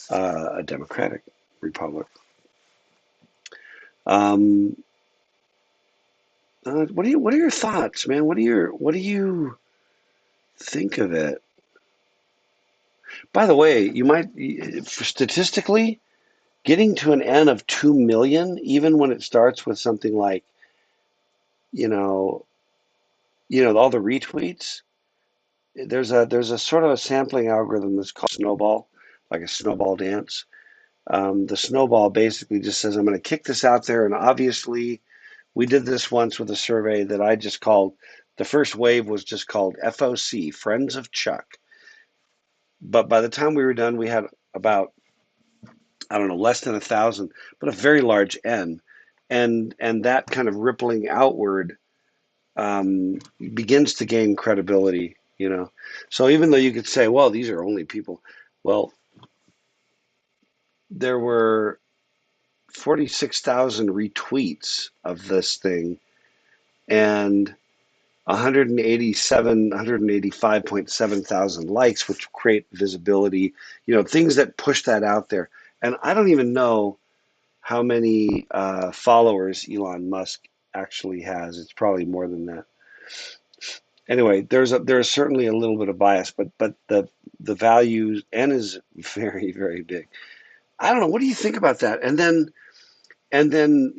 a democratic republic. Um, what are your thoughts, man? What do you think of it? By the way, you might statistically getting to an N of 2 million, even when it starts with something like you know all the retweets. There's a sort of a sampling algorithm that's called snowball, like a snowball dance. The snowball basically just says, I'm going to kick this out there. And obviously, we did this once with a survey that I just called, the first wave was just called FOC, Friends of Chuck. But by the time we were done, we had about, I don't know, less than 1,000, but a very large N. And that kind of rippling outward begins to gain credibility. So even though you could say, well, these are only people, well, there were 46,000 retweets of this thing and 185.7 thousand likes, which create visibility, things that push that out there. And I don't even know how many followers Elon Musk actually has. It's probably more than that. Anyway, there's certainly a little bit of bias, but the value N is very, very big. I don't know. What do you think about that? And then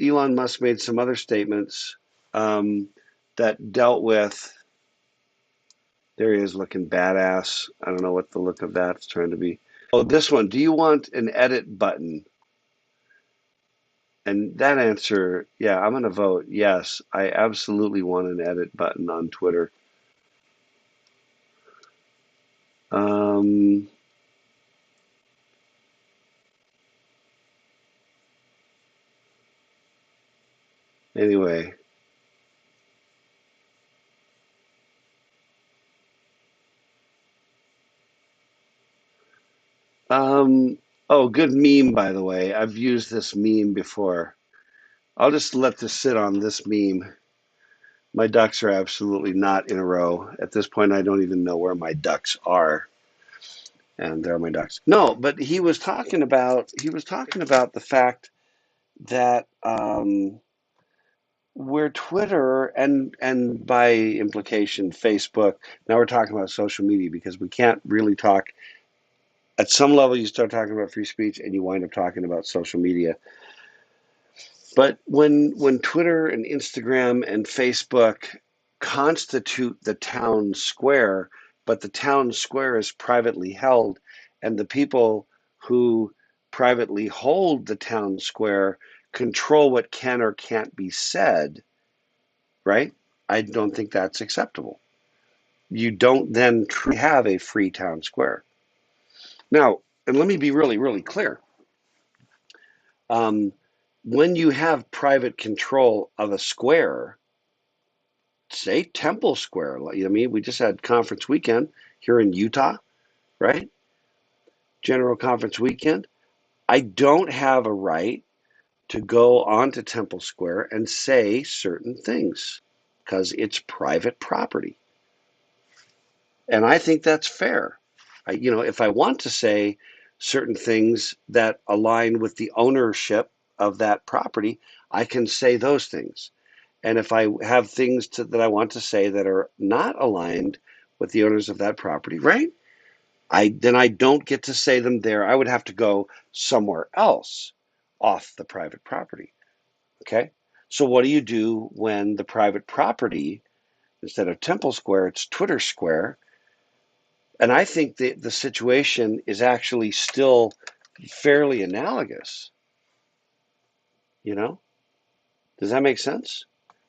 Elon Musk made some other statements um, that dealt with. There he is looking badass. I don't know what the look of that's trying to be. Oh, this one. Do you want an edit button? And that answer, yeah, I'm going to vote yes. I absolutely want an edit button on Twitter. Um, anyway, Oh, good meme, by the way. I've used this meme before. I'll just let this sit on this meme. My ducks are absolutely not in a row. At this point, I don't even know where my ducks are. And there are my ducks. No, but he was talking about the fact that where Twitter and by implication Facebook, now we're talking about social media because we can't really talk at some level. You start talking about free speech and you wind up talking about social media. But when Twitter and Instagram and Facebook constitute the town square, but the town square is privately held, and the people who privately hold the town square control what can or can't be said, right? I don't think that's acceptable. You don't then truly have a free town square. Now, and let me be really, really clear. Um, when you have private control of a square, say Temple Square, I mean, we just had conference weekend here in Utah, right? General conference weekend. I don't have a right to go onto Temple Square and say certain things because it's private property. And I think that's fair. If I want to say certain things that align with the ownership of that property, I can say those things. And if I have things that I want to say that are not aligned with the owners of that property, right? I don't get to say them there. I would have to go somewhere else off the private property. Okay. So what do you do when the private property, instead of Temple Square, it's Twitter Square? And I think the situation is actually still fairly analogous. You know, does that make sense?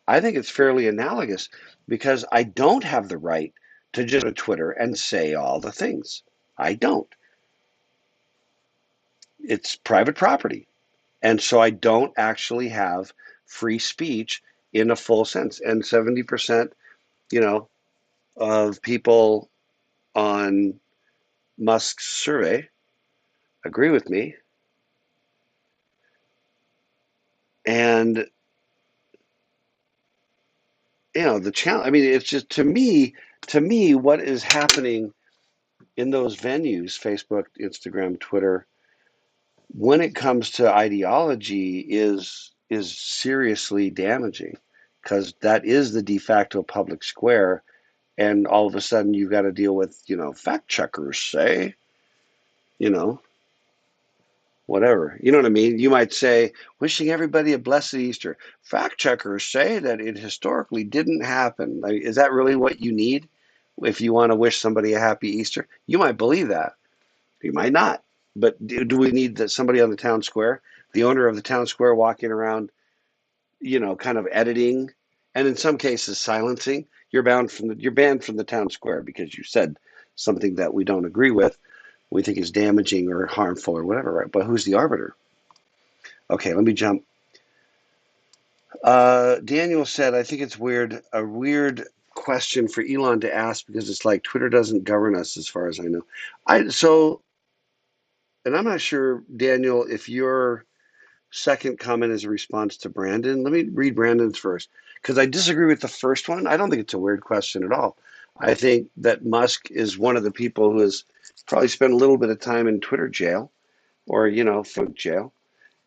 I think it's fairly analogous because I don't have the right to just go to Twitter and say all the things. I don't. It's private property. And so I don't actually have free speech in a full sense. And 70%, you know, of people on Musk's survey agree with me. And the challenge, I mean, it's just to me, what is happening in those venues, Facebook, Instagram, Twitter, when it comes to ideology is seriously damaging because that is the de facto public square, and all of a sudden you've got to deal with fact checkers say you know whatever, you know what I mean. You might say wishing everybody a blessed Easter. Fact checkers say that it historically didn't happen. Like, is that really what you need if you want to wish somebody a happy Easter? You might believe that. You might not. But do we need somebody on the town square, the owner of the town square, walking around, kind of editing, and in some cases silencing? You're banned from the town square because you said something that we don't agree with, we think is damaging or harmful or whatever, right? But who's the arbiter? Okay, let me jump. Daniel said, I think it's a weird question for Elon to ask because it's like Twitter doesn't govern us as far as I know. And I'm not sure, Daniel, if your second comment is a response to Brandon. Let me read Brandon's first because I disagree with the first one. I don't think it's a weird question at all. I think that Musk is one of the people who has probably spent a little bit of time in Twitter jail or, folk jail.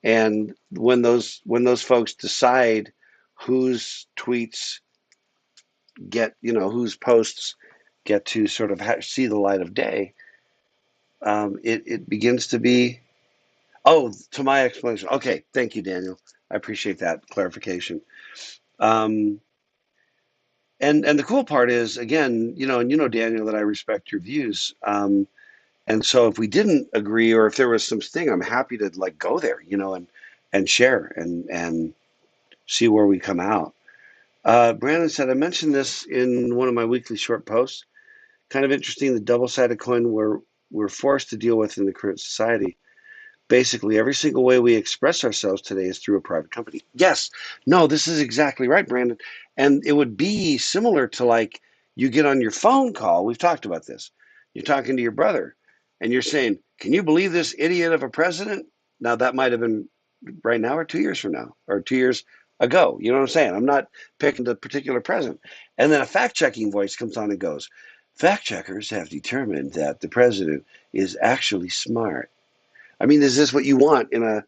And when those folks decide whose tweets whose posts get to sort of see the light of day, it begins to be. Oh, to my explanation. Okay, thank you, Daniel. I appreciate that clarification. Um, and the cool part is, again, and Daniel, that I respect your views. And so if we didn't agree, or if there was some thing, I'm happy to like go there, and share and see where we come out. Brandon said, I mentioned this in one of my weekly short posts. Kind of interesting, the double-sided coin we're forced to deal with in the current society. Basically, every single way we express ourselves today is through a private company. Yes, no, this is exactly right, Brandon. And it would be similar to like you get on your phone call. We've talked about this. You're talking to your brother. And you're saying, can you believe this idiot of a president? Now, that might have been right now or 2 years from now or 2 years ago. You know what I'm saying? I'm not picking the particular president. And then a fact checking voice comes on and goes, fact checkers have determined that the president is actually smart. I mean, is this what you want in a,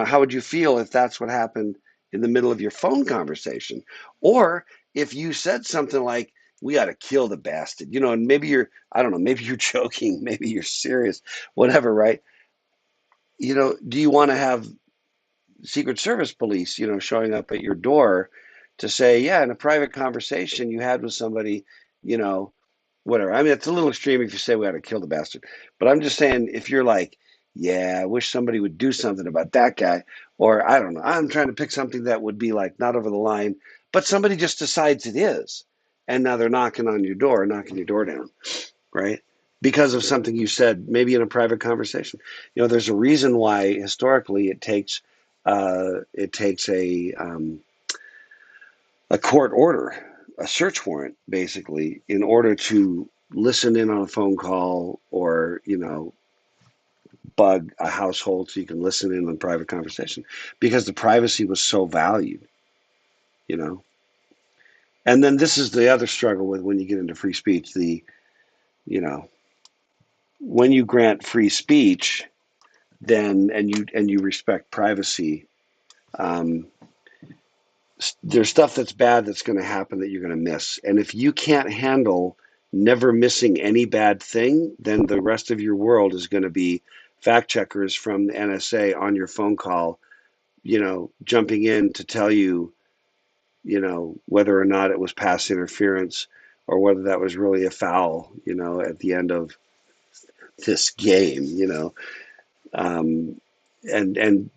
how would you feel if that's what happened in the middle of your phone conversation? Or if you said something like, we ought to kill the bastard, and maybe I don't know, maybe you're joking, maybe you're serious, whatever, right? Do you want to have Secret Service police, showing up at your door to say, yeah, in a private conversation you had with somebody, you know, whatever. I mean, it's a little extreme if you say we ought to kill the bastard, but I'm just saying if you're like, yeah, I wish somebody would do something about that guy, or I don't know, I'm trying to pick something that would be like not over the line, but somebody just decides it is, and now they're knocking on your door, knocking your door down, right? Because of something you said, maybe in a private conversation. There's a reason why historically it takes a court order, a search warrant, basically, in order to listen in on a phone call or bug a household so you can listen in on private conversation because the privacy was so valued. You know, and then this is the other struggle with when you get into free speech. You know when you grant free speech, then and you respect privacy, um, there's stuff that's bad that's going to happen that you're going to miss. And if you can't handle never missing any bad thing, then the rest of your world is going to be fact checkers from the NSA on your phone call, jumping in to tell you, whether or not it was pass interference or whether that was really a foul, at the end of this game, um, and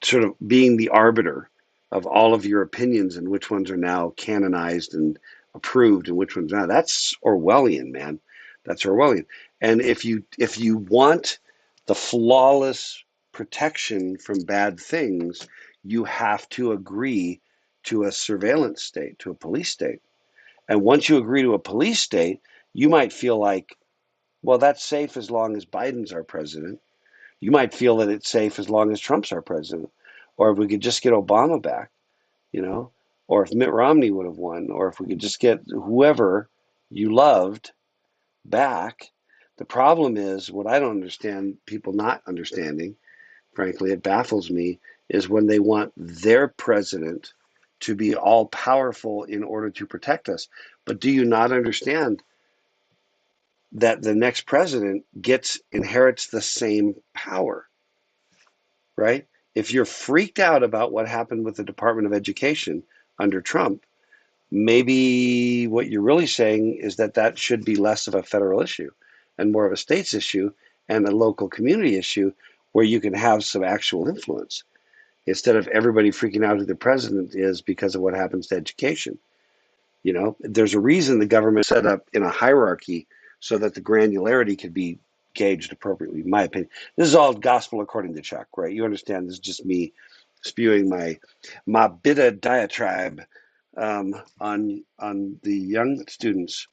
sort of being the arbiter of all of your opinions and which ones are now canonized and approved and which ones not. That's Orwellian, man. That's Orwellian. And if you want the flawless protection from bad things, you have to agree to a surveillance state, to a police state. And once you agree to a police state, you might feel like, well, that's safe as long as Biden's our president. You might feel that it's safe as long as Trump's our president, or if we could just get Obama back, you know, or if Mitt Romney would have won, or if we could just get whoever you loved back. The problem is what I don't understand, people not understanding, frankly, it baffles me, is when they want their president to be all powerful in order to protect us. But do you not understand that the next president inherits the same power? Right? If you're freaked out about what happened with the Department of Education under Trump, maybe what you're really saying is that should be less of a federal issue and more of a state's issue and a local community issue where you can have some actual influence instead of everybody freaking out who the president is because of what happens to education. There's a reason the government set up in a hierarchy so that the granularity could be gauged appropriately, in my opinion. This is all gospel according to Chuck, right? You understand this is just me spewing my bitter diatribe on the young students,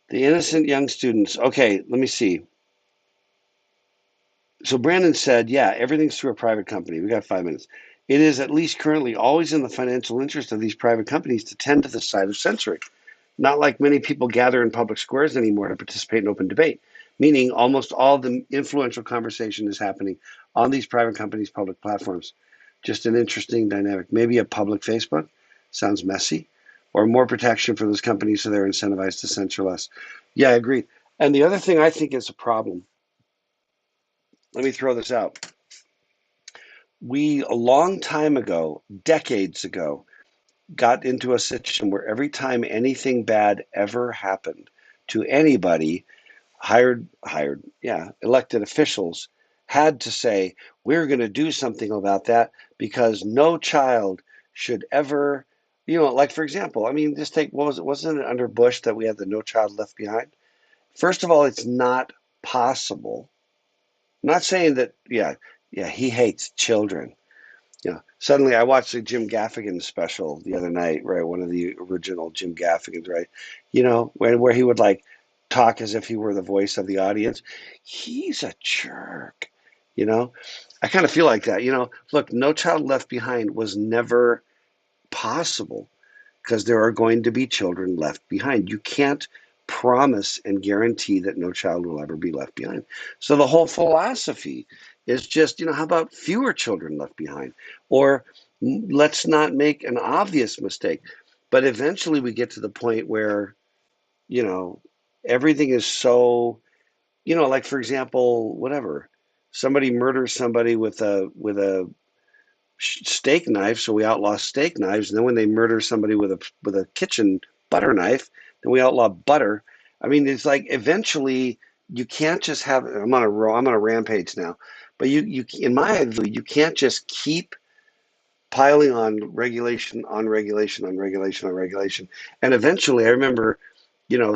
the innocent young students. Okay, let me see. So Brandon said, yeah, everything's through a private company. We got 5 minutes. It is at least currently always in the financial interest of these private companies to tend to the side of censoring. Not like many people gather in public squares anymore to participate in open debate, meaning almost all the influential conversation is happening on these private companies' public platforms. Just an interesting dynamic. Maybe a public Facebook sounds messy, or more protection for those companies so they're incentivized to censor less. Yeah, I agree. And the other thing I think is a problem, let me throw this out. We, a long time ago, decades ago, got into a situation where every time anything bad ever happened to anybody, elected officials had to say, we're going to do something about that because no child should ever, like for example, I mean, just take, what was it? Wasn't it under Bush that we had the No Child Left Behind? First of all, it's not possible. I'm not saying that, yeah, he hates children. Suddenly I watched the Jim Gaffigan special the other night, right? One of the original Jim Gaffigans, right? Where he would like talk as if he were the voice of the audience. He's a jerk, you know? I kind of feel like that. Look, No Child Left Behind was never possible because there are going to be children left behind. You can't promise and guarantee that no child will ever be left behind. So the whole philosophy is just, how about fewer children left behind? Or let's not make an obvious mistake. But eventually we get to the point where, you know, everything is so, like for example, whatever, somebody murders somebody with a steak knife, so we outlaw steak knives. And then when they murder somebody with a kitchen butter knife, then we outlaw butter. I mean, it's like eventually you can't just have. I'm on a rampage now, but you in my view you can't just keep piling on regulation on regulation on regulation on regulation. And eventually, I remember,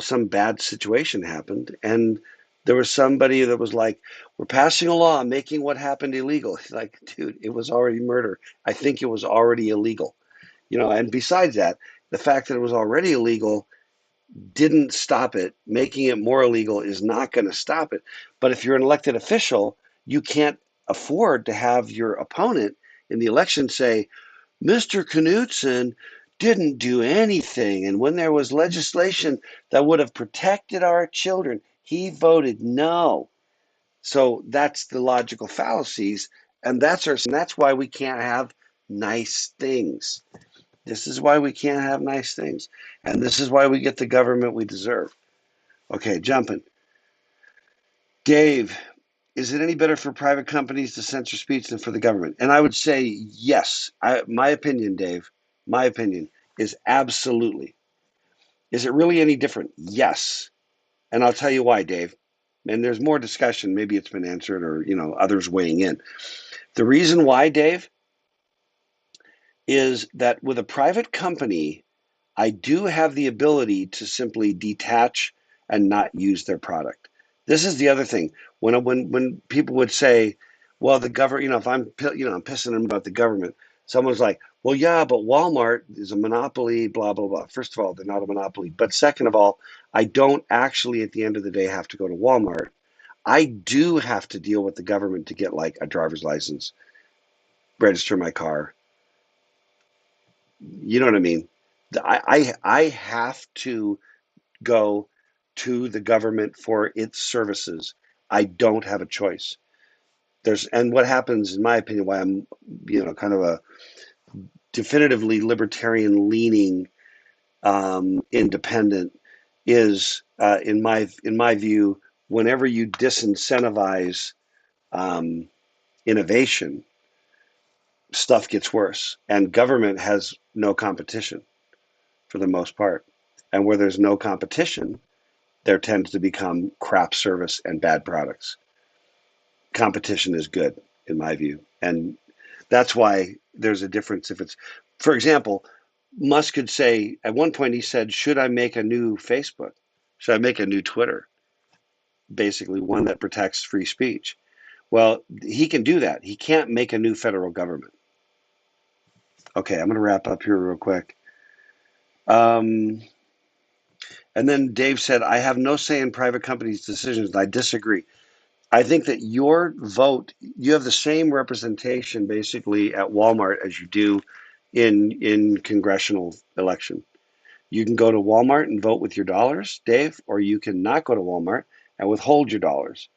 some bad situation happened, and there was somebody that was like, "We're passing a law making what happened illegal." He's like, dude, it was already murder. I think it was already illegal. And besides that, the fact that it was already illegal didn't stop it. Making it more illegal is not going to stop it. But if you're an elected official, you can't afford to have your opponent in the election say, Mr. Knudsen didn't do anything. And when there was legislation that would have protected our children, he voted no. So that's the logical fallacies. And that's why we can't have nice things. This is why we can't have nice things. And this is why we get the government we deserve. Okay, jumping. Dave, is it any better for private companies to censor speech than for the government? And I would say yes. My opinion, Dave, my opinion is absolutely. Is it really any different? Yes. And I'll tell you why, Dave. And there's more discussion. Maybe it's been answered or, others weighing in. The reason why, Dave, is that with a private company, I do have the ability to simply detach and not use their product. This is the other thing. When people would say, "Well, the government," if I'm pissing them about the government, someone's like, "Well, yeah, but Walmart is a monopoly." Blah blah blah. First of all, they're not a monopoly. But second of all, I don't actually, at the end of the day, have to go to Walmart. I do have to deal with the government to get like a driver's license, register my car. You know what I mean? I have to go to the government for its services. I don't have a choice. And what happens, in my opinion, why I'm, kind of a definitively libertarian leaning independent is, in my view, whenever you disincentivize um, innovation, stuff gets worse, and government has no competition for the most part. And where there's no competition, there tends to become crap service and bad products. Competition is good, in my view. And that's why there's a difference if it's, for example, Musk could say, at one point he said, should I make a new Facebook? Should I make a new Twitter? Basically, one that protects free speech. Well, he can do that. He can't make a new federal government. Okay, I'm going to wrap up here real quick. And then Dave said, I have no say in private companies' decisions. I disagree. I think that your vote, you have the same representation basically at Walmart as you do in congressional election. You can go to Walmart and vote with your dollars, Dave, or you can not go to Walmart and withhold your dollars.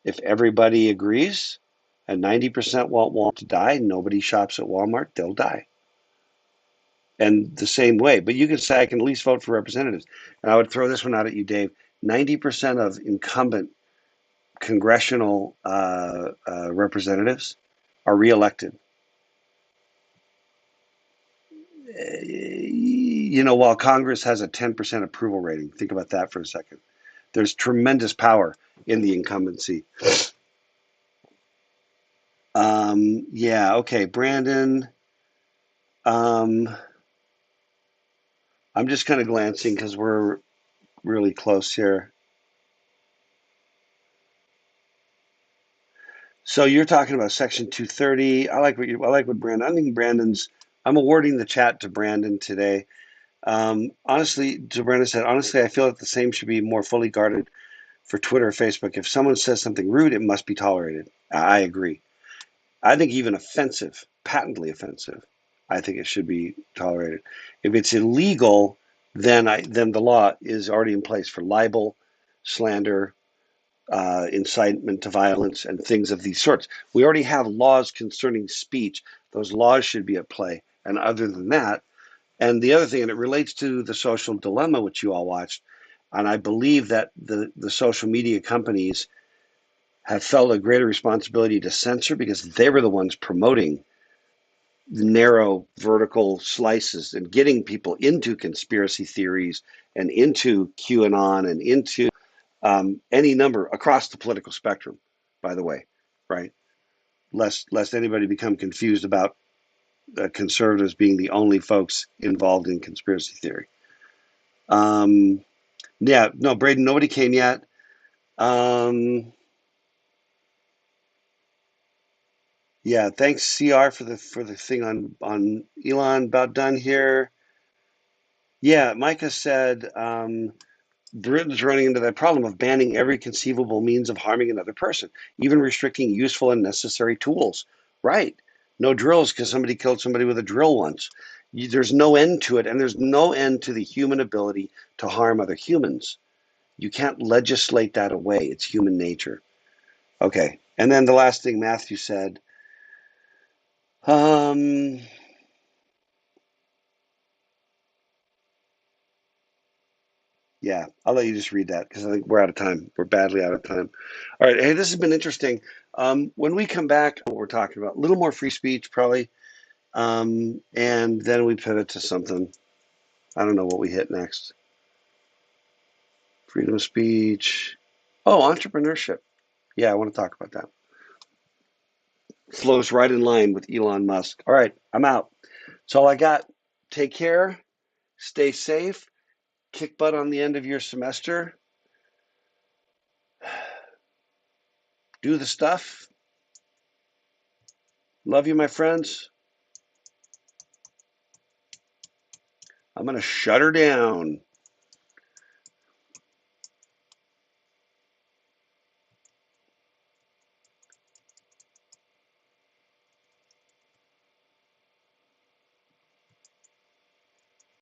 If everybody agrees and 90% want to die, nobody shops at Walmart, they'll die. And the same way, but you can say I can at least vote for representatives. And I would throw this one out at you, Dave. 90% of incumbent congressional representatives are reelected. While Congress has a 10% approval rating, think about that for a second. There's tremendous power in the incumbency. Yeah, okay, Brandon. I'm just kind of glancing because we're really close here. So you're talking about Section 230. I like what Brandon. I think I'm awarding the chat to Brandon today. Honestly, Brenda said, honestly, I feel that the same should be more fully guarded for Twitter or Facebook. If someone says something rude, it must be tolerated. I agree. I think even offensive, patently offensive, I think it should be tolerated. If it's illegal, then the law is already in place for libel, slander, incitement to violence, and things of these sorts. We already have laws concerning speech. Those laws should be at play. And other than that, and the other thing, and it relates to the social dilemma, which you all watched, and I believe that the social media companies have felt a greater responsibility to censor because they were the ones promoting narrow vertical slices and getting people into conspiracy theories and into QAnon and into any number across the political spectrum, by the way, right? Lest anybody become confused about conservatives being the only folks involved in conspiracy theory. Um, yeah, no, Braden, nobody came yet. Um, yeah, thanks CR for the thing on Elon. About done here. Yeah, Micah said Britain's running into that problem of banning every conceivable means of harming another person, even restricting useful and necessary tools. Right? No drills because somebody killed somebody with a drill once. There's no end to it, and there's no end to the human ability to harm other humans. You can't legislate that away. It's human nature. Okay. And then the last thing Matthew said, um, yeah, I'll let you just read that because I think we're out of time. We're badly out of time. All right. Hey, this has been interesting. When we come back, what we're talking about, a little more free speech, probably. And then we pivot to something. I don't know what we hit next. Freedom of speech. Oh, entrepreneurship. Yeah, I want to talk about that. Flows right in line with Elon Musk. All right, I'm out. That's all I got. Take care. Stay safe. Kick butt on the end of your semester. Do the stuff. Love you, my friends. I'm going to shut her down.